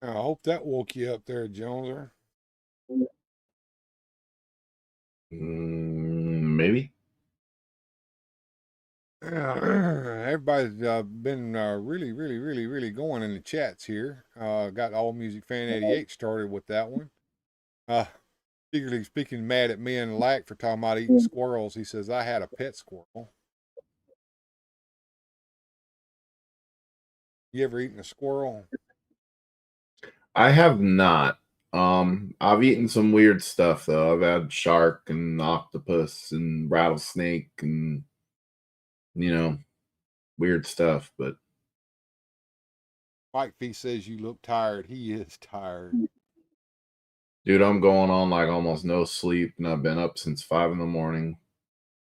I hope that woke you up there, Joneser. Maybe. Everybody's been really going in the chats here. Got All Music Fan 88 started with that one. Particularly speaking mad at me and Lack for talking about eating squirrels. He says, I had a pet squirrel. You ever eaten a squirrel? I have not. I've eaten some weird stuff though. I've had shark and octopus and rattlesnake and weird stuff, but Mike V says you look tired. He is tired. Dude, I'm going on like almost no sleep, and I've been up since 5 in the morning.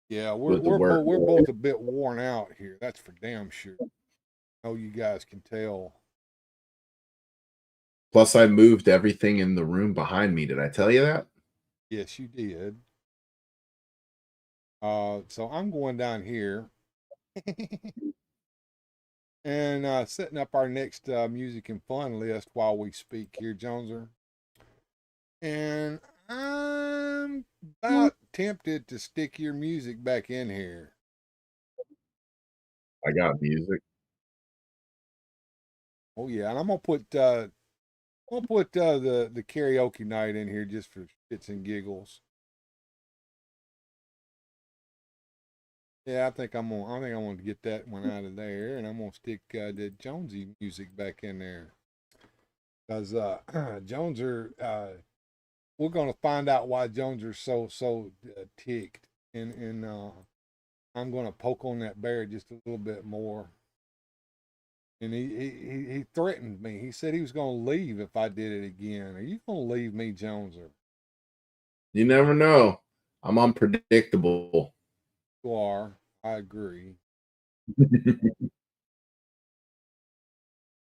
Yeah, we're both a bit worn out here. That's for damn sure. I know you guys can tell. Plus, I moved everything in the room behind me. Did I tell you that? Yes, you did. So I'm going down here. and setting up our next music and fun list while we speak here, Joneser. And I'm about tempted to stick your music back in here. I got music. Oh yeah, and I'm gonna put the karaoke night in here just for shits and giggles. Yeah, I think I'm gonna get that one out of there, and I'm gonna stick the Jonesy music back in there, because Joneser, we're gonna find out why Joneser's so ticked, and I'm gonna poke on that bear just a little bit more. And he threatened me. He said he was gonna leave if I did it again. Are you gonna leave me, Joneser? You never know. I'm unpredictable. You are. I agree.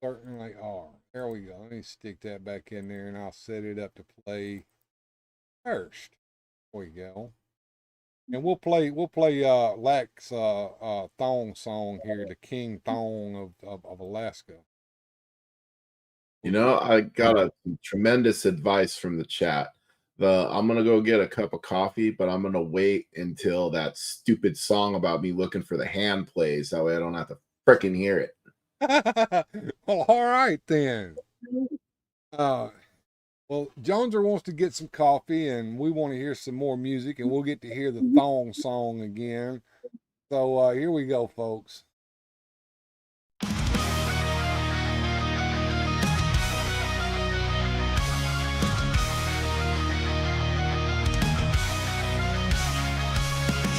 Certainly are. There we go. Let me stick that back in there, and I'll set it up to play first. There we go. And we'll play Lack's thong song here, the King Thong of Alaska. You know, I got a tremendous advice from the chat. I'm gonna go get a cup of coffee, but I'm gonna wait until that stupid song about me looking for the hand plays. That way I don't have to frickin' hear it. Well, all right then. Well, Joneser wants to get some coffee, and we want to hear some more music, and we'll get to hear the thong song again. So here we go, folks.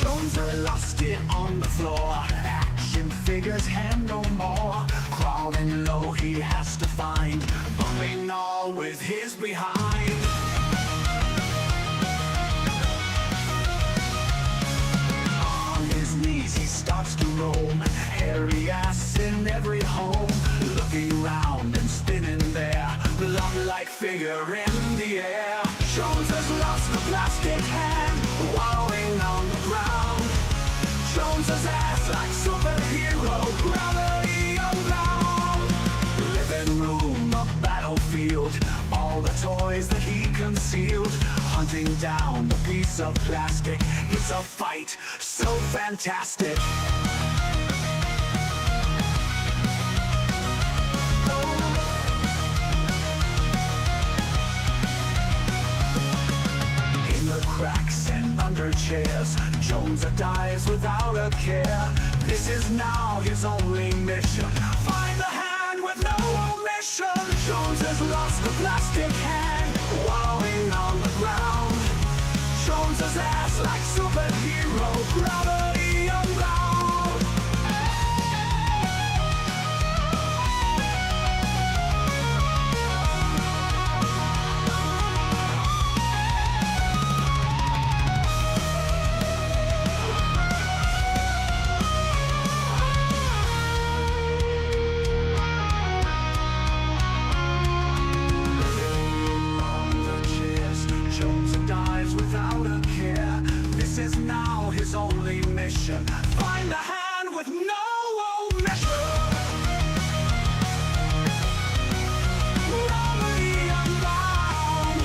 Joneser lost it on the floor. Action figures hand no more. Crawling low, he has to find. Bumping all with his behind. On his knees, he starts to roam. Hairy ass in every home. Looking around and spinning there. Love-like figure in the air. Joneser's lost the plastic hand. Wallowing on the ground. Joneser's ass like superhero. Gravity unbound. Living room, a battlefield. All the toys that he concealed. Hunting down the piece of plastic. It's a fight so fantastic. Cracks and under chairs, Joneser dies without a care. This is now his only mission. Find the hand with no omission. Joneser's lost the plastic hand, wallowing on the ground. Joneser's ass like superhero, gravity unbound. Without a care, this is now his only mission. Find the hand with no omission. Gravity unbound.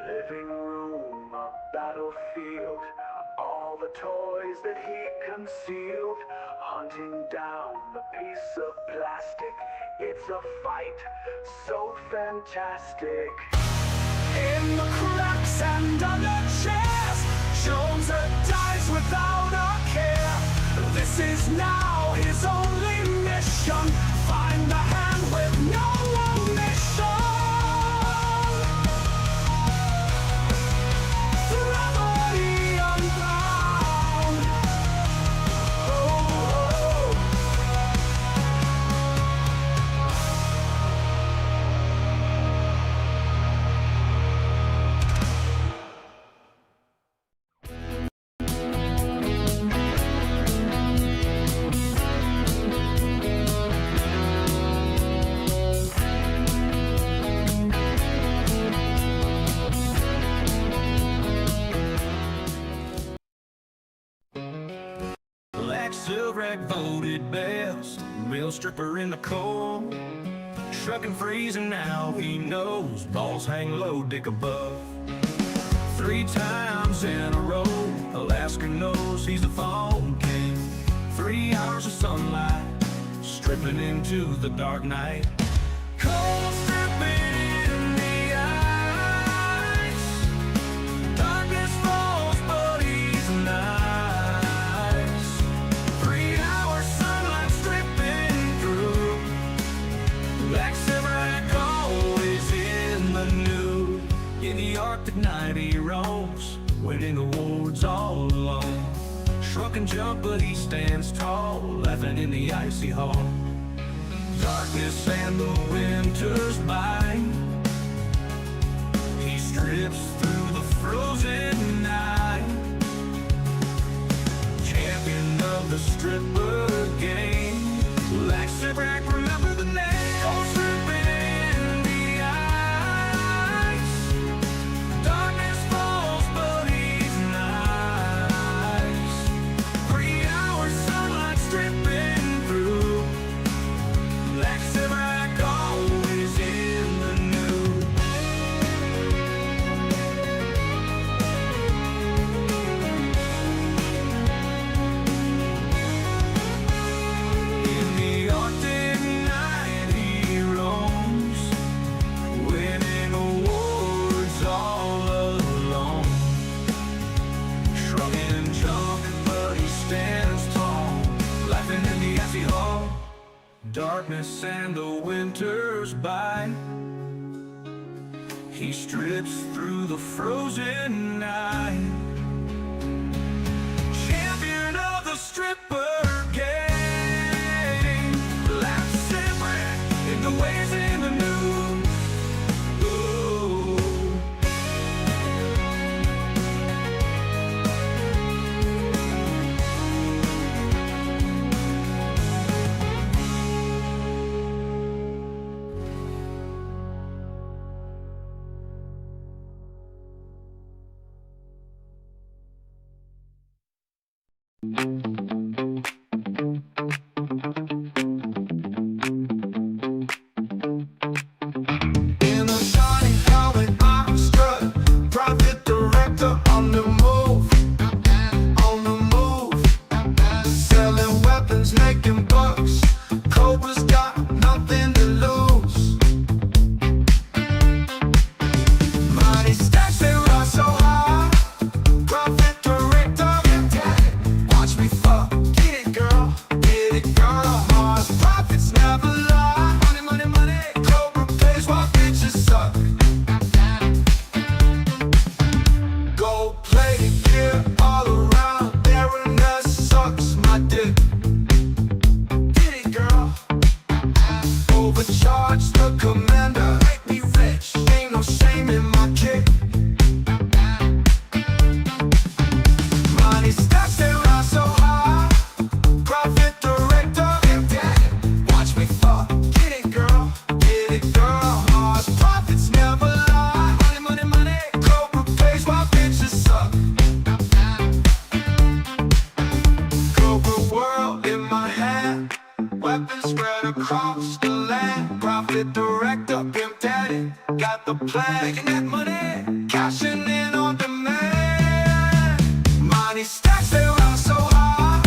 Living room, a battlefield. All the toys that he concealed, hunting down the piece of plastic. It's a fight so fantastic. In the cracks and under chairs, Joneser dies without a care. This is now his only mission. Find the hand with no omission. Silverback voted best, real stripper in the cold. Trucking freezing now, he knows, balls hang low, dick above. 3 times in a row, Alaska knows he's the phone king. 3 hours of sunlight, stripping into the dark night. Cold stripping in the ice. Darkness falls, but he's nice. 3 hours sunlight stripping through. Black Silverback always in the nude. In the Arctic night he roams, winning awards all alone. Truck and jump, but he stands tall, laughing in the icy hall. Darkness and the winter's bite. He strips through the frozen night. Champion of the stripper game. Black Silverback, remember the name. Cold stripping in the ice. Darkness falls, but he's nice. 3 hours sunlight stripping through. Black Silverback always in the nude. In the Arctic night he roams, winning awards all alone. Shrugging and jumping, but he stands tall, laughing in the icy hall. Darkness and the winter's bite. He strips through the frozen night. Champion of the stripper game. Black Silverback in the waves in the nude. Ooh. In a shiny helmet, I'm strut. Private director on the move. On the move. Selling weapons, making bucks. Cobra's got nothing to lose. Money stacks, they rise so high. Private director, watch me fuck. Get it, girl. Get it, girl. Mars profits never lie. Money, money, money. Cobra pays while bitches suck. Gold-plated gear all around. Baroness sucks my dick. Get it, girl. Overcharged the commander. Make me rich. Ain't no shame in my kick. Money stacks, they rise so high. Profit director, watch me fuck. Get it, girl. Get it, girl. Mars profits never lie. Money, money, money. Cobra pays while bitches suck. Cobra world in my hand. Weapons spread across the land. Profit director, pimp daddy. Got the plan. Making that money. Cashing in on demand. Money stacks, they rise so high.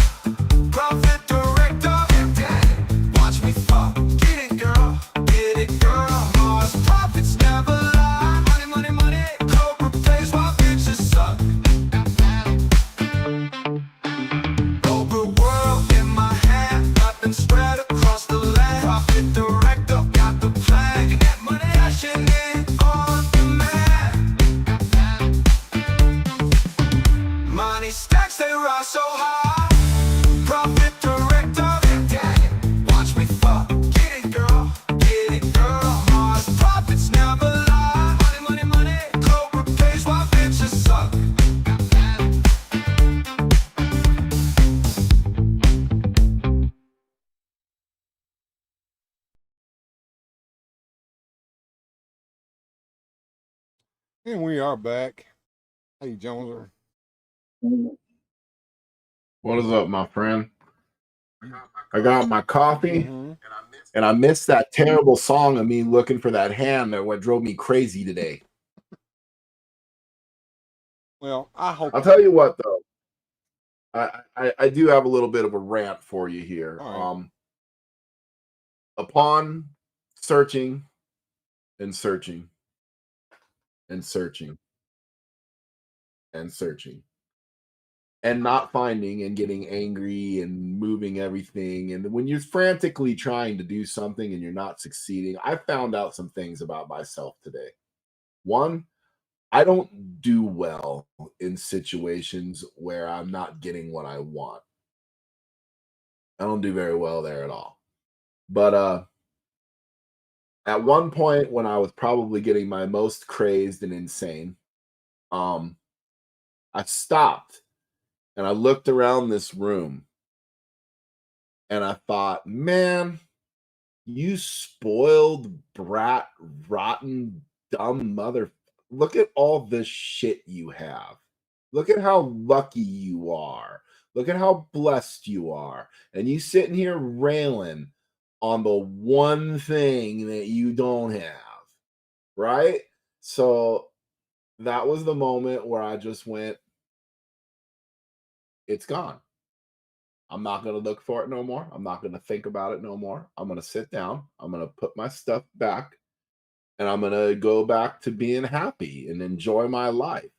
Profit director, watch me fuck. Get it, girl. Get it, girl. Mars profits never lie. Money, money, money. Cobra pays while bitches suck. Cobra world in my hand. Weapons spread across the land. Profit director, got the plan. Making that money. Cashing in on demand. Money stacks, they rise so high. Profit director, watch me fuck. Get it, girl. Get it, girl. Mars profits never lie. Money, money, money. Cobra pays while bitches suck. And we are back. Hey, Jones. What is up, my friend? I got my coffee, Mm-hmm. and I missed that terrible song of me looking for that hand that what drove me crazy today. Well, I hope. I'll tell you what, though. I do have a little bit of a rant for you here. All right. Upon searching and searching and searching and searching and not finding and getting angry and moving everything, and when you're frantically trying to do something and you're not succeeding, I found out some things about myself today. One, I don't do well in situations where I'm not getting what I want. I don't do very well there at all. But at one point when I was probably getting my most crazed and insane, I stopped and I looked around this room and I thought, man, you spoiled brat, rotten, dumb mother. Look at all this shit you have. Look at how lucky you are. Look at how blessed you are. And you sitting here railing on the one thing that you don't have. Right? So that was the moment where I just went, it's gone. I'm not going to look for it no more. I'm not going to think about it no more. I'm going to sit down. I'm going to put my stuff back and I'm going to go back to being happy and enjoy my life.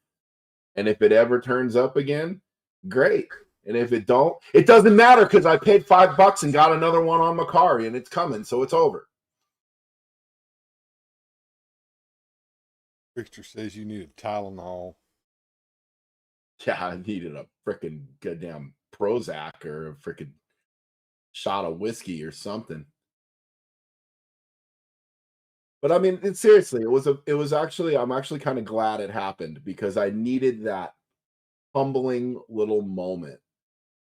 And if it ever turns up again, great. And if it don't, it doesn't matter because I paid $5 and got another one on Macari and it's coming. So it's over. Victor says you need a Tylenol. Yeah, I needed a freaking goddamn Prozac or a freaking shot of whiskey or something. But I mean, seriously, I'm actually kind of glad it happened because I needed that humbling little moment.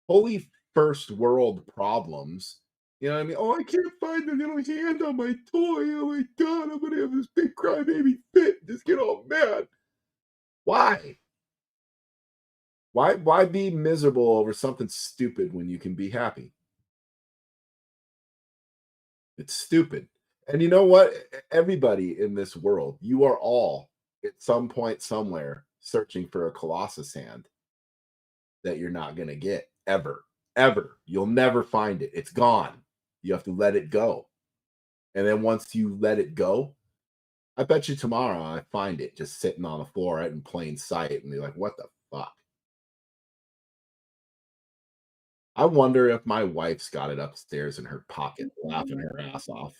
Holy first world problems. You know what I mean? Oh, I can't find the little hand on my toy. Oh my God, I'm going to have this big crybaby fit. Just get all mad. Why? Why be miserable over something stupid when you can be happy? It's stupid. And you know what? Everybody in this world, you are all at some point somewhere searching for a Colossus hand that you're not going to get ever. Ever. You'll never find it. It's gone. You have to let it go. And then once you let it go, I bet you tomorrow I find it just sitting on the floor right in plain sight and be like, what the fuck? I wonder if my wife's got it upstairs in her pocket, laughing her ass off.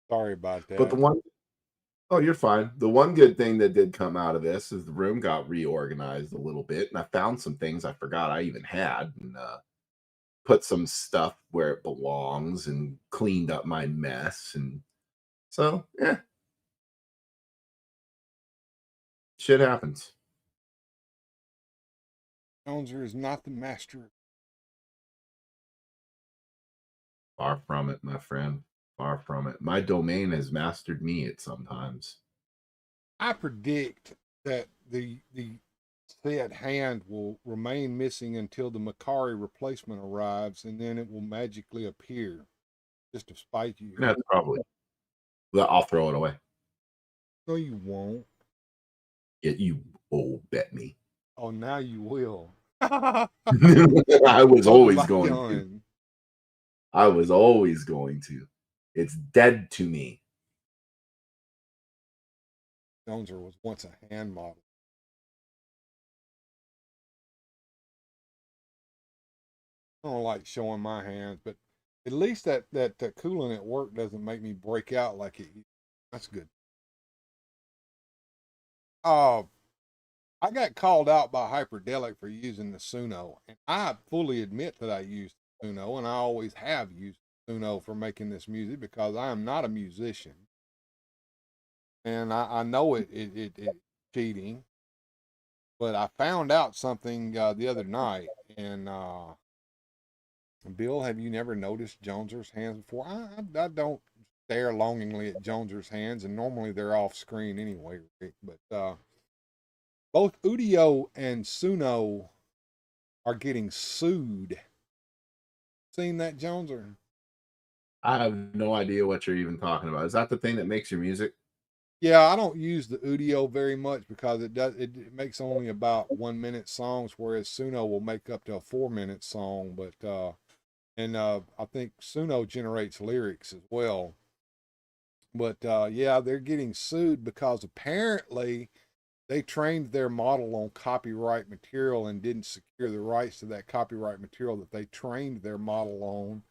Sorry about that. But you're fine. The one good thing that did come out of this is the room got reorganized a little bit, and I found some things I forgot I even had, and put some stuff where it belongs, and cleaned up my mess, and so yeah, shit happens. Joneser is not the master. Far from it, my friend. Far from it. My domain has mastered me at sometimes. I predict that the said hand will remain missing until the Macari replacement arrives, and then it will magically appear, just to spite you. That's probably. Well, I'll throw it away. No, you won't. You bet me. Oh, now you will. I was always going to. I was always going to. It's dead to me. Joneser was once a hand model. I don't like showing my hands, but at least that coolant at work doesn't make me break out like it. That's good. I got called out by Hyperdelic for using the Suno, and I fully admit that I used the Suno, and I always have used the Suno for making this music because I am not a musician, and I know it's cheating, But I found out something the other night, and Bill, have you never noticed Joneser's hands before? I don't stare longingly at Joneser's hands, and normally they're off screen anyway, Rick. But both Udio and Suno are getting sued. Seen that, Joneser? I have no idea what you're even talking about. Is that the thing that makes your music? Yeah, I don't use the Udio very much because it makes only about 1 minute songs, whereas Suno will make up to a 4 minute song. But I think Suno generates lyrics as well. But yeah, they're getting sued because apparently they trained their model on copyright material and didn't secure the rights to that copyright material that they trained their model on.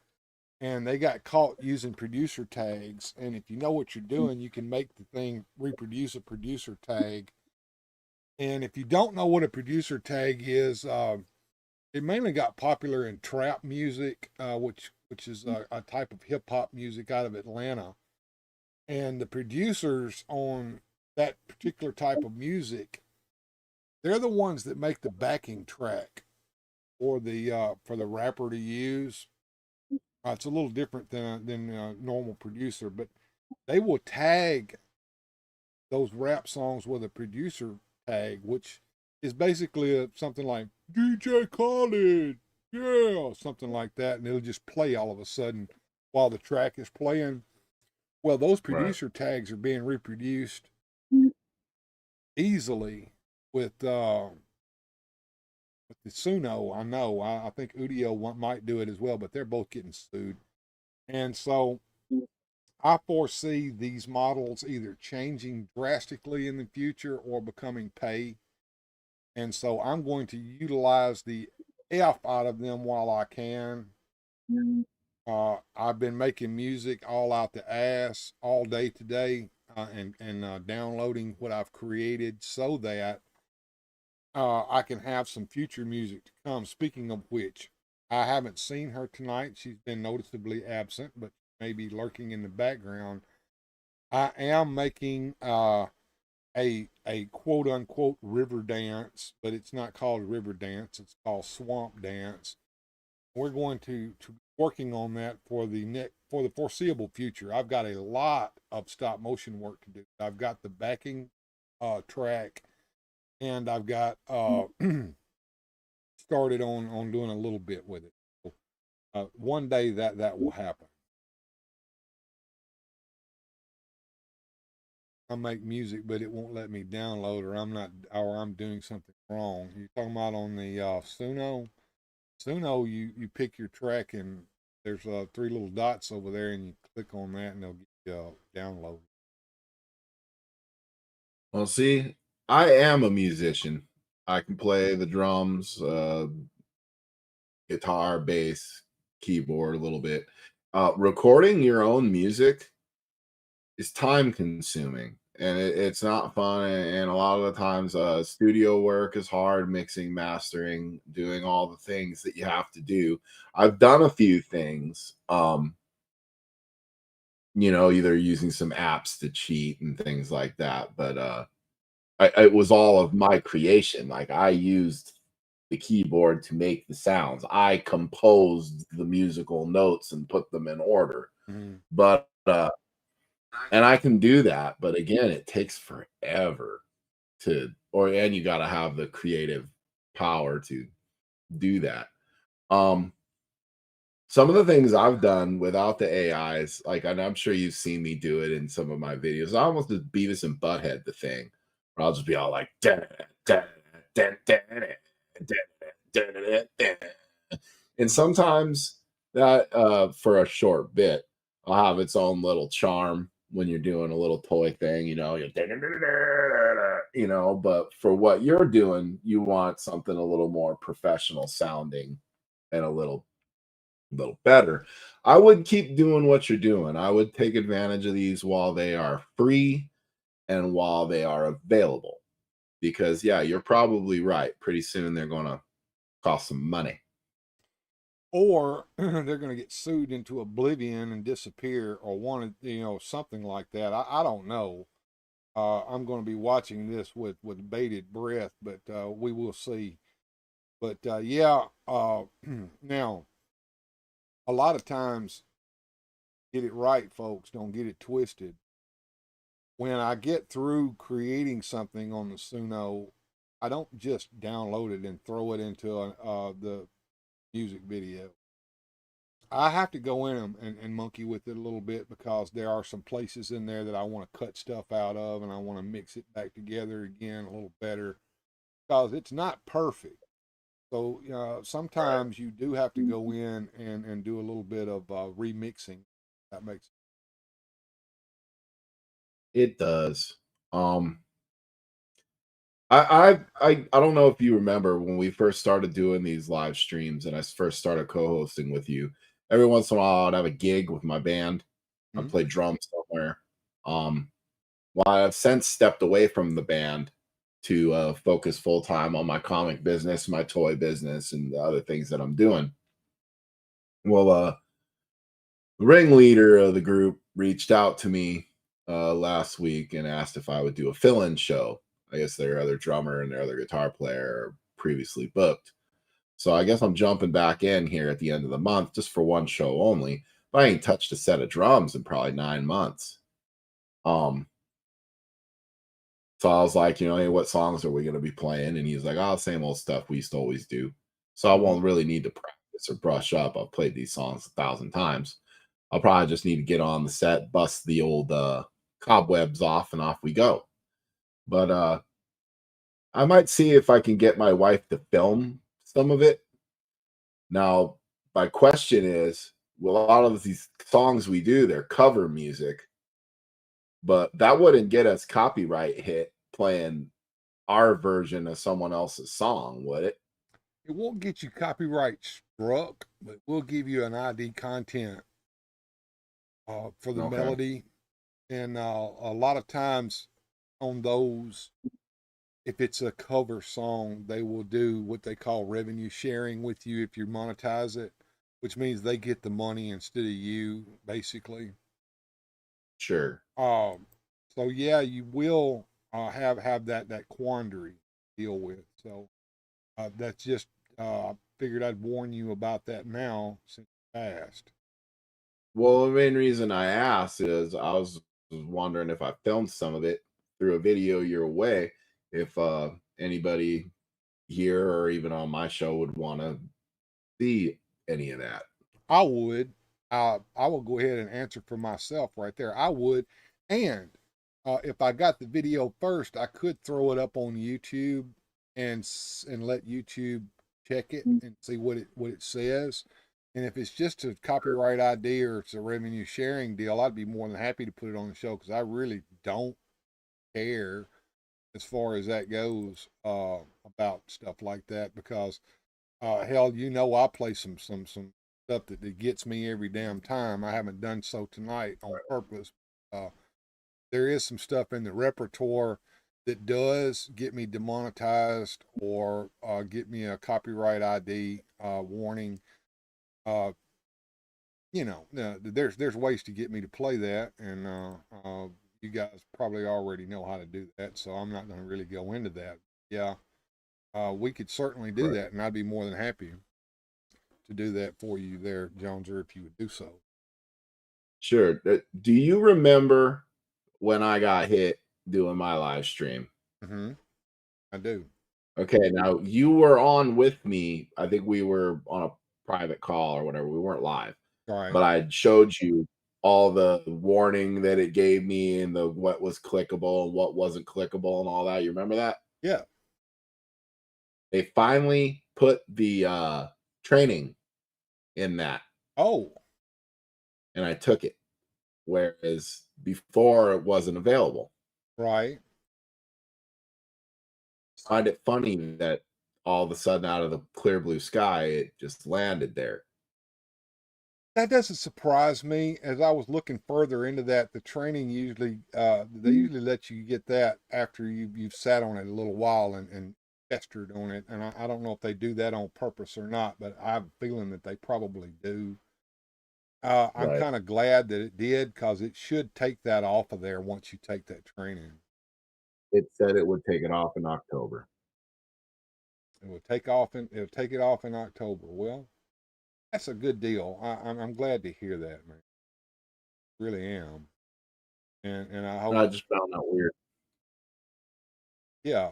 And they got caught using producer tags. And if you know what you're doing, you can make the thing reproduce a producer tag. And if you don't know what a producer tag is, it mainly got popular in trap music, which is a type of hip hop music out of Atlanta. And the producers on that particular type of music, they're the ones that make the backing track for the rapper to use. It's a little different than a normal producer, but they will tag those rap songs with a producer tag, which is basically something like DJ Khaled, yeah, something like that, and it'll just play all of a sudden while the track is playing. Well, those producer tags are being reproduced easily with the Suno. I know. I think Udio might do it as well, but they're both getting sued. And so I foresee these models either changing drastically in the future or becoming pay. And so I'm going to utilize the F out of them while I can. I've been making music all out the ass all day today, and downloading what I've created so that I can have some future music to come. Speaking of which, I haven't seen her tonight. She's been noticeably absent, but maybe lurking in the background. I am making a quote unquote river dance, but it's not called river dance. It's called swamp dance. We're going to be working on that for the foreseeable future. I've got a lot of stop motion work to do. I've got the backing track, and I've got started on doing a little bit with it. So, one day that will happen. I make music, but it won't let me download, or I'm doing something wrong. You're talking about on the Suno? Suno, you pick your track, and there's 3 little dots over there, and you click on that, and they'll get you download. Well, see, I am a musician. I can play the drums, guitar, bass, keyboard a little bit. Recording your own music is time consuming, and it's not fun. And a lot of the times, studio work is hard, mixing, mastering, doing all the things that you have to do. I've done a few things, either using some apps to cheat and things like that. But it was all of my creation. Like, I used the keyboard to make the sounds. I composed the musical notes and put them in order. But and I can do that, but again, it takes forever and you got to have the creative power to do that. Some of the things I've done without the AIs, like, and I'm sure you've seen me do it in some of my videos. I almost just Beavis and Butthead the thing, where I'll just be all like, and sometimes that for a short bit, I'll have its own little charm when you're doing a little toy thing, but for what you're doing, you want something a little more professional sounding and a little better. I would keep doing what you're doing. I would take advantage of these while they are free and while they are available, because yeah, you're probably right. Pretty soon they're going to cost some money. Or they're going to get sued into oblivion and disappear, or something like that. I don't know. I'm going to be watching this with bated breath, but we will see. But yeah, now a lot of times, get it right, folks. Don't get it twisted. When I get through creating something on the Suno, I don't just download it and throw it into the music video. I have to go in and monkey with it a little bit because there are some places in there that I want to cut stuff out of and I want to mix it back together again a little better because it's not perfect. So sometimes you do have to go in and do a little bit of remixing. That makes It does. I don't know if you remember when we first started doing these live streams and I first started co-hosting with you. Every once in a while, I'd have a gig with my band. I'd play drums somewhere. Well, I've since stepped away from the band to focus full time on my comic business, my toy business, and the other things that I'm doing. Well, the ringleader of the group reached out to me last week and asked if I would do a fill-in show. I guess their other drummer and their other guitar player are previously booked. So I guess I'm jumping back in here at the end of the month just for one show only. But I ain't touched a set of drums in probably 9 months. So I was like, hey, what songs are we going to be playing? And he's like, oh, same old stuff we used to always do. So I won't really need to practice or brush up. I've played these songs 1,000 times. I'll probably just need to get on the set, bust the old cobwebs off, and off we go. But I might see if I can get my wife to film some of it. Now, my question is, well, a lot of these songs we do, they're cover music, but that wouldn't get us copyright hit playing our version of someone else's song, would it? It won't get you copyright struck, but we'll give you an ID content for the melody. And a lot of times on those, if it's a cover song, they will do what they call revenue sharing with you if you monetize it, which means they get the money instead of you, basically. Sure. So yeah, you will have that quandary to deal with. So that's just figured I'd warn you about that now since you asked. Well, the main reason I asked is I was wondering if I filmed some of it through a video your way, if anybody here or even on my show would want to see any of that. I would. I will go ahead and answer for myself right there. I would. And if I got the video first, I could throw it up on YouTube and let YouTube check it and see what it says. And if it's just a copyright ID or it's a revenue sharing deal, I'd be more than happy to put it on the show because I really don't care as far as that goes about stuff like that. Because hell, I play some stuff that gets me every damn time. I haven't done so tonight on purpose. There is some stuff in the repertoire that does get me demonetized or get me a copyright ID warning. There's ways to get me to play that, and you guys probably already know how to do that, so I'm not going to really go into that. Yeah, we could certainly do that, and I'd be more than happy to do that for you there, Joneser, if you would do so. Sure. Do you remember when I got hit doing my live stream? Mm-hmm. I do. Okay, now you were on with me. I think we were on a private call or whatever. We weren't live. Right. But I showed you all the warning that it gave me and what was clickable and what wasn't clickable and all that. You remember that? Yeah. They finally put the training in that. Oh. And I took it. Whereas before it wasn't available. Right. I find it funny that all of a sudden out of the clear blue sky, it just landed there. That doesn't surprise me. As I was looking further into that, the training usually they usually let you get that after you've sat on it a little while and festered on it. And I don't know if they do that on purpose or not, but I have a feeling that they probably do. I'm kind of glad that it did because it should take that off of there once you take that training. it said it would take it off in October. It'll take it off in October. Well, that's a good deal. I'm glad to hear that, man. Really am. And I hope. I just found that weird. Yeah.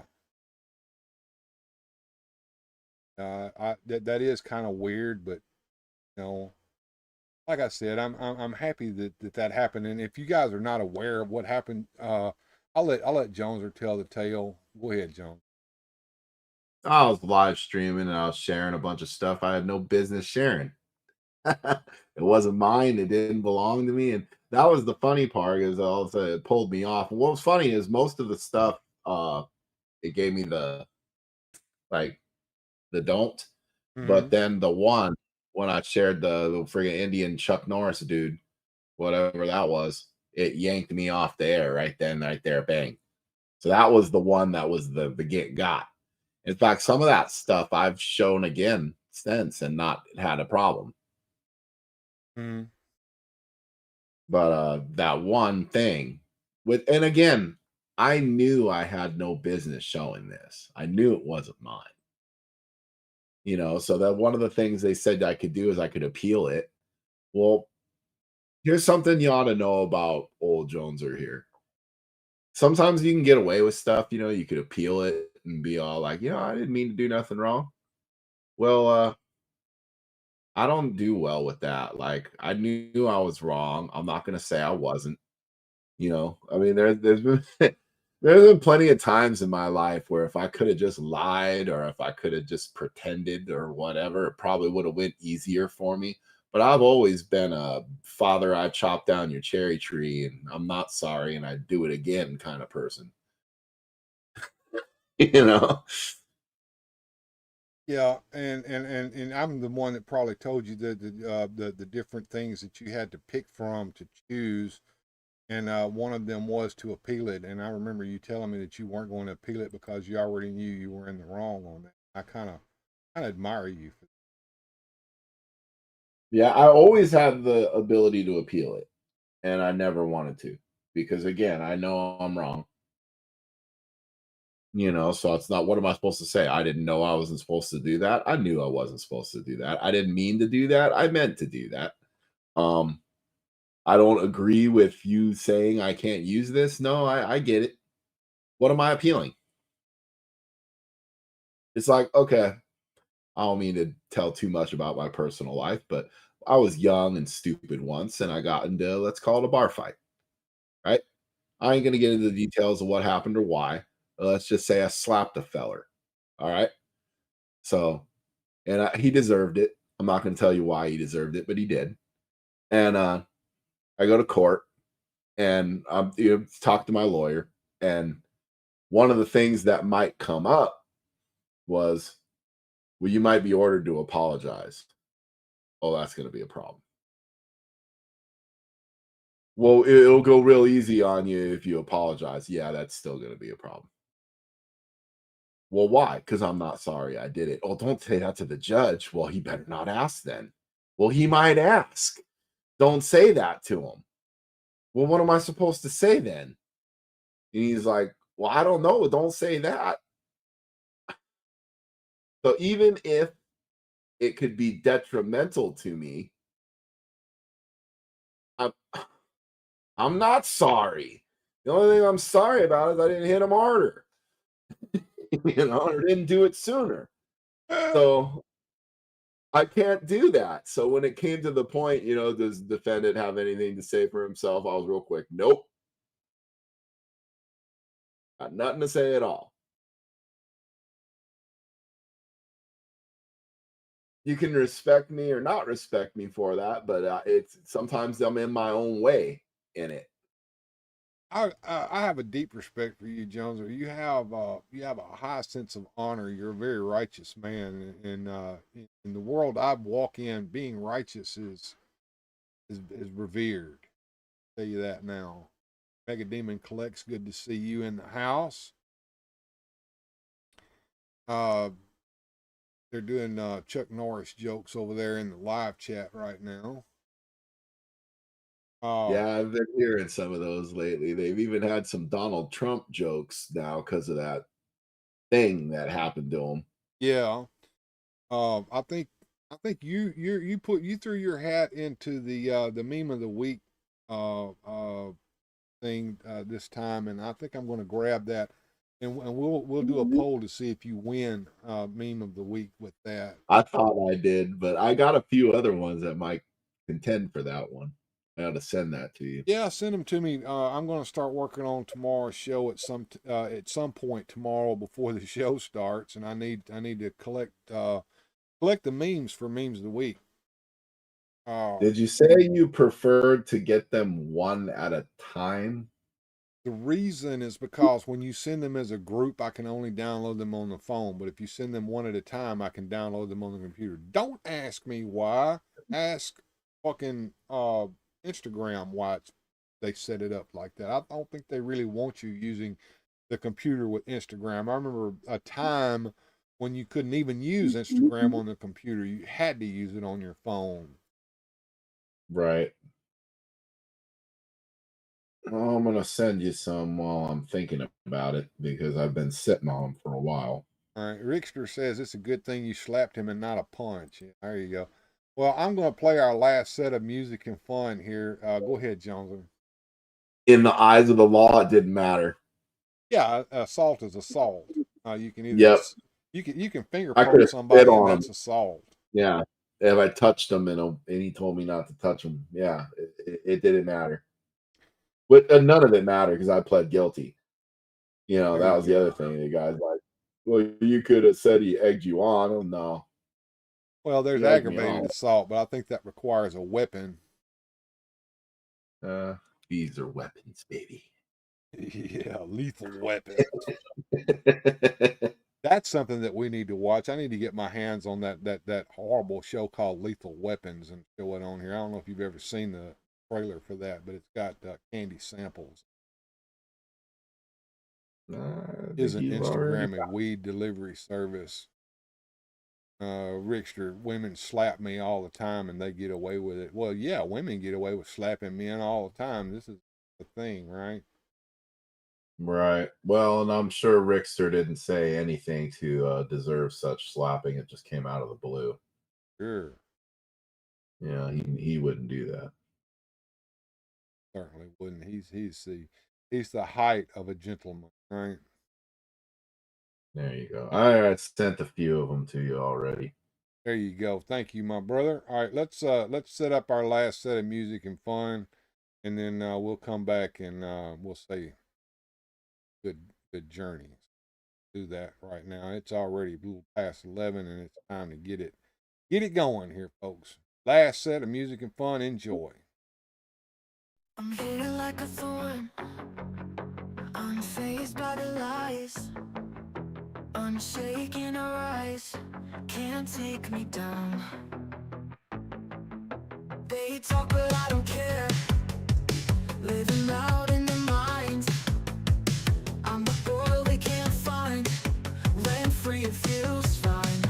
That is kind of weird, but you know, like I said, I'm happy that happened. And if you guys are not aware of what happened, I'll let Jones tell the tale. Go ahead, Jones. I was live streaming and I was sharing a bunch of stuff I had no business sharing. It wasn't mine. It didn't belong to me. And that was the funny part, is also it pulled me off. And what was funny is most of the stuff, it gave me the don't. But then the one when I shared the friggin' Indian Chuck Norris dude, whatever that was, it yanked me off the air right then, right there, bang. So that was the one that was the get got. In fact, some of that stuff I've shown again since and not had a problem. But that one thing and again, I knew I had no business showing this. I knew it wasn't mine. So that one of the things they said I could do is I could appeal it. Well, here's something you ought to know about old Joneser here. Sometimes you can get away with stuff, you could appeal it and be all like, I didn't mean to do nothing wrong. Well, I don't do well with that. Like, I knew I was wrong. I'm not gonna say I wasn't. I mean, there's been there's been plenty of times in my life where if I could have just lied or if I could have just pretended or whatever, it probably would have went easier for me. But I've always been a father, I chopped down your cherry tree and I'm not sorry and I do it again kind of person. you know. Yeah, and I'm the one that probably told you the different things that you had to pick from to choose, and one of them was to appeal it. And I remember you telling me that you weren't going to appeal it because you already knew you were in the wrong on that. I kind of admire you for that. Yeah, I always had the ability to appeal it, and I never wanted to because again, I know I'm wrong. So it's not, what am I supposed to say? I didn't know I wasn't supposed to do that. I knew I wasn't supposed to do that. I didn't mean to do that. I meant to do that. Um, I don't agree with you saying I can't use this. No, I get it. What am I appealing? It's like, okay, I don't mean to tell too much about my personal life, but I was young and stupid once, and I got into, let's call it a bar fight, right? I ain't gonna get into the details of what happened or why. Let's just say I slapped a feller. All right. So, and he deserved it. I'm not gonna tell you why he deserved it, but he did. And I go to court, and talk to my lawyer, and one of the things that might come up was, well, you might be ordered to apologize. Oh, that's going to be a problem. Well, it'll go real easy on you if you apologize. Yeah, that's still going to be a problem. Well, why? Because I'm not sorry I did it. Oh, don't say that to the judge. Well, he better not ask then. Well, he might ask. Don't say that to him. Well, what am I supposed to say then? And he's like, well, I don't know. Don't say that. So even if it could be detrimental to me, I'm not sorry. The only thing I'm sorry about is I didn't hit him harder, or didn't do it sooner. So I can't do that. So when it came to the point, does the defendant have anything to say for himself? I was real quick. Nope. Got nothing to say at all. You can respect me or not respect me for that, but it's sometimes I'm in my own way in it. I have a deep respect for you, Jones. You have a high sense of honor. You're a very righteous man, and in the world I walk in, being righteous is revered. I'll tell you that now. Mega Demon Collects, good to see you in the house. They're doing Chuck Norris jokes over there in the live chat right now. Yeah, I've been hearing some of those lately. They've even had some Donald Trump jokes now because of that thing that happened to him. Yeah. I think you threw your hat into the meme of the week thing this time, and I think I'm going to grab that, and we'll do a poll to see if you win meme of the week with that. I thought I did, but I got a few other ones that might contend for that one. I ought to send that to you. Yeah, send them to me. I'm going to start working on tomorrow's show at some point tomorrow before the show starts, and I need to collect the memes for memes of the week. Did you say you preferred to get them one at a time? The reason is because when you send them as a group, I can only download them on the phone. But if you send them one at a time, I can download them on the computer. Don't ask me why. Ask fucking Instagram why they set it up like that. I don't think they really want you using the computer with Instagram. I remember a time when you couldn't even use Instagram on the computer. You had to use it on your phone. Right. Oh, I'm gonna send you some while I'm thinking about it because I've been sitting on them for a while. All right, Rickster says it's a good thing you slapped him and not a punch. Yeah, there you go. Well, I'm going to play our last set of music and fun here. Go ahead, Johnson. In the eyes of the law, it didn't matter. Yeah, assault is assault. You can either you can finger I poke somebody and that's assault. Yeah, if I touched him and he told me not to touch him, yeah, it didn't matter. But none of it mattered because I pled guilty. You know, that was the other thing. The guy's like, well, you could have said he egged you on. Oh, no. Well, there's aggravated assault, but I think that requires a weapon. These are weapons, baby. Yeah, lethal weapons. That's something that we need to watch. I need to get my hands on that horrible show called Lethal Weapons and show it on here. I don't know if you've ever seen the trailer for that, but it's got Candy Samples. Is an Instagram weed delivery service. Rickster, women slap me all the time and they get away with it. Well, yeah, women get away with slapping men all the time. This is the thing, right? Right. Well, and I'm sure Rickster didn't say anything to deserve such slapping. It just came out of the blue. Sure. Yeah, he wouldn't do that. Certainly wouldn't. He's the height of a gentleman, right? There you go. I sent a few of them to you already. There you go. Thank you, my brother. All right, let's set up our last set of music and fun, and then we'll come back and we'll say good journey. Do that right now. It's already a little past 11, and it's time to get it going here, folks. Last set of music and fun. Enjoy. I'm feeling like a thorn, unfazed by the lies, unshaken or rise, can't take me down. They talk but I don't care, living loud in their minds. I'm the oil they can't find, rent free it feels fine.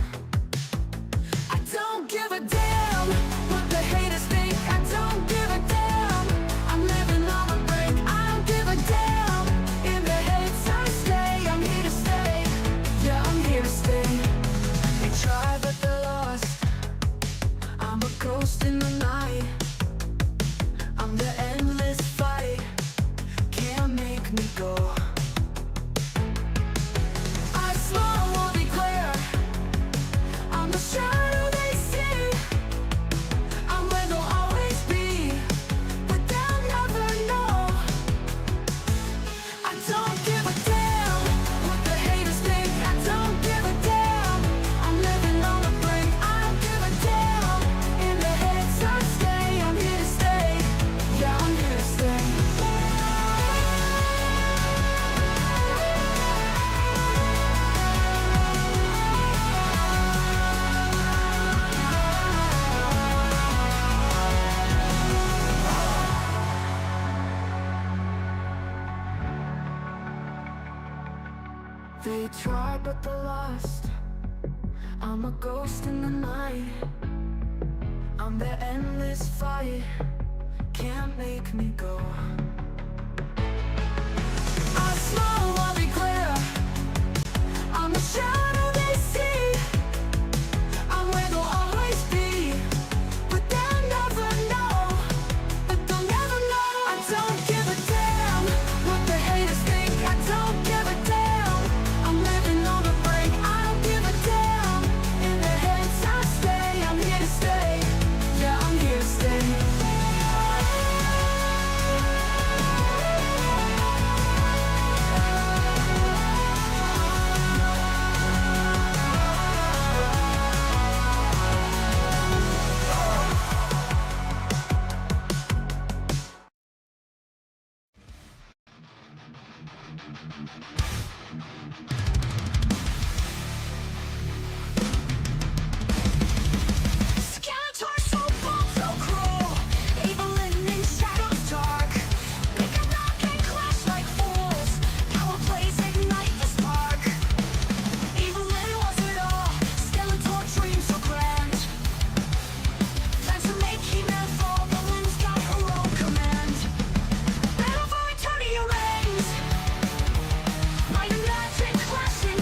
I don't give a damn what the haters think, I don't give a damn. I'm living on a break, I don't give a damn. In their heads I stay, I'm here to stay. Yeah, I'm here to stay. They try but they're lost, I'm a ghost in the night. I'm the endless fight, can't make me go. I smile won't declare, I'm the shadow they see. I'm where they'll always be, but they'll never know. I don't give a damn what the haters think, I don't give a damn. I'm living on a break, I don't give a damn. In their heads I stay, I'm here to stay. Yeah, I'm here to stay. They try but they're lost, I'm a ghost in the night. I'm the endless fight, can't make me go. I smile while they glare. I'm the shadow they see. I'm where they'll always be, but they'll never know. But they'll never know. I don't give a damn what the haters think. I don't give a damn. I'm living on the brink. I don't give a damn. In their heads I stay. I'm here to stay. Yeah, I'm here to stay. Skeletor so bold, so cruel. Evil in shadows dark. We can rock and clash like fools. Power plays ignite the spark. Evil was it all. Skeletor dreams so grand. Plans to make He-Man fall. The Lens got her own command. Battle for eternity reigns. Light and magic clashing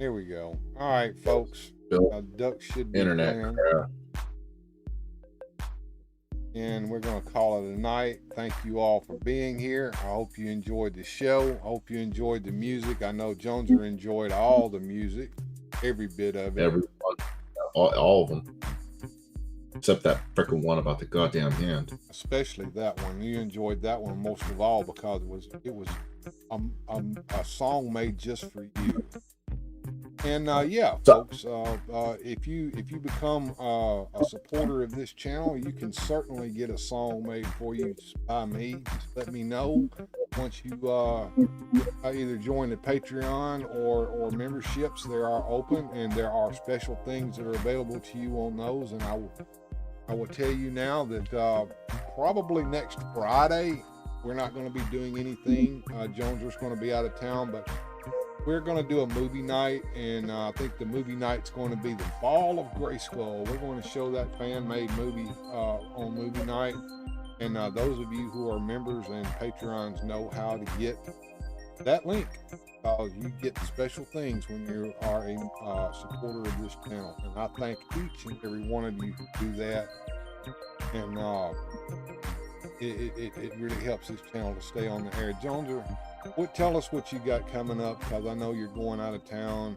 Here we go. All right, folks. Duck should be Internet playing. crap. And we're going to call it a night. Thank you all for being here. I hope you enjoyed the show. I hope you enjoyed the music. I know Joneser enjoyed all the music, every bit of it. Everyone, all of them, except that freaking one about the goddamn hand. Especially that one. You enjoyed that one most of all because it was a song made just for you. And yeah, folks, if you become a supporter of this channel, you can certainly get a song made for you by me. Just let me know once you either join the Patreon or memberships. They are open, and there are special things that are available to you on those. And I will tell you now that probably next Friday we're not going to be doing anything. Joneser's going to be out of town, but we're going to do a movie night, and I think the movie night's going to be The Fall of Grayskull. We're going to show that fan-made movie on movie night, and those of you who are members and Patreons know how to get that link. You get special things when you are a supporter of this channel, and I thank each and every one of you who do that, and it really helps this channel to stay on the air. Joneser, tell us what you got coming up, because I know you're going out of town.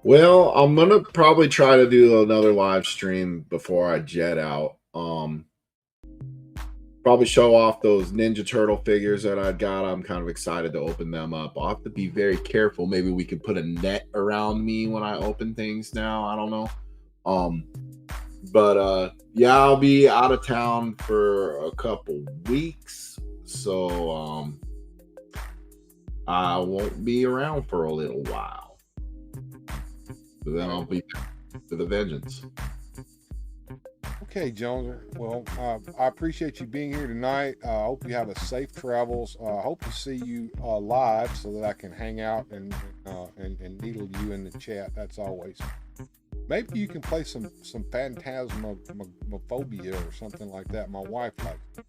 Well, I'm gonna probably try to do another live stream before I jet out. Probably show off those Ninja Turtle figures that I got. I'm kind of excited to open them up. I'll have to be very careful. Maybe we can put a net around me when I open things now. I don't know. But yeah, I'll be out of town for a couple weeks, so I won't be around for a little while. But then I'll be back with a vengeance. Okay, Joneser. Well, I appreciate you being here tonight. I hope you have a safe travels. I hope to see you live so that I can hang out and needle you in the chat. That's always. Maybe you can play some Phantasmophobia or something like that. My wife likes it.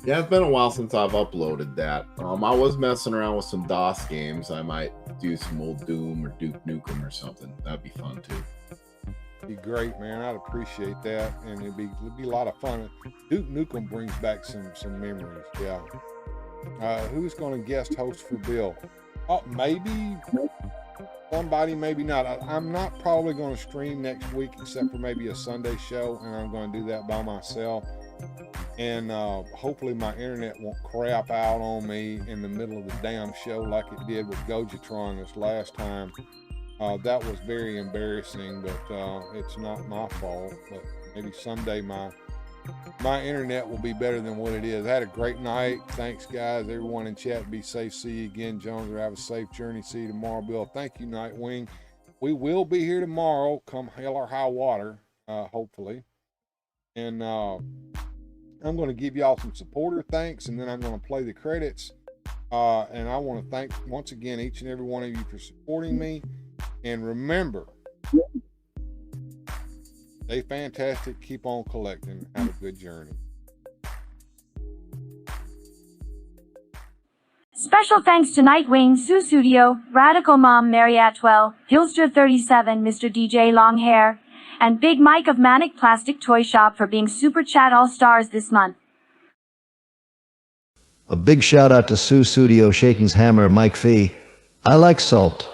Yeah, it's been a while since I've uploaded that. I was messing around with some DOS games. I might do some old Doom or Duke Nukem or something. That'd be fun too. Be great, man. I'd appreciate that, and it'd be a lot of fun. Duke Nukem brings back some memories. Yeah. Who's going to guest host for Bill? Oh, maybe somebody, maybe not. I'm not probably going to stream next week except for maybe a Sunday show, and I'm going to do that by myself. And hopefully my internet won't crap out on me in the middle of the damn show like it did with Gojatron this last time. That was very embarrassing, but it's not my fault. But maybe someday my internet will be better than what it is. I had a great night. Thanks, guys. Everyone in chat, be safe. See you again, Jones. Have a safe journey. See you tomorrow, Bill. Thank you, Nightwing. We will be here tomorrow, come hell or high water, hopefully. And I'm going to give y'all some supporter thanks, and then I'm going to play the credits. And I want to thank, once again, each and every one of you for supporting me. And remember, stay fantastic, keep on collecting, have a good journey. Special thanks to Nightwing, Sue Studio, Radical Mom Mary Atwell, Gilster 37, Mr. DJ Longhair, and Big Mike of Manic Plastic Toy Shop for being Super Chat All-Stars this month. A big shout out to Sue Studio, Shaking's Hammer, Mike Fee. I like salt.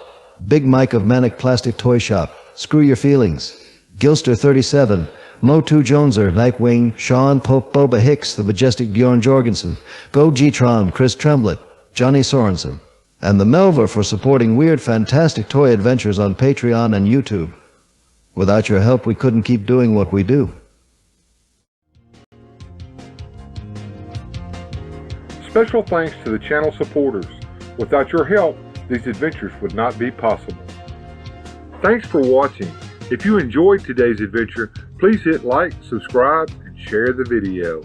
Big Mike of Manic Plastic Toy Shop, Screw Your Feelings. Gilster 37, Mo2 Joneser, Nightwing, Sean Pope, Boba Hicks, The Majestic Bjorn Jorgensen, Go G-Tron, Chris Tremblett, Johnny Sorensen, and the Melver for supporting weird, fantastic toy adventures on Patreon and YouTube. Without your help, we couldn't keep doing what we do. Special thanks to the channel supporters. Without your help, these adventures would not be possible. Thanks for watching. If you enjoyed today's adventure, please hit like, subscribe, and share the video.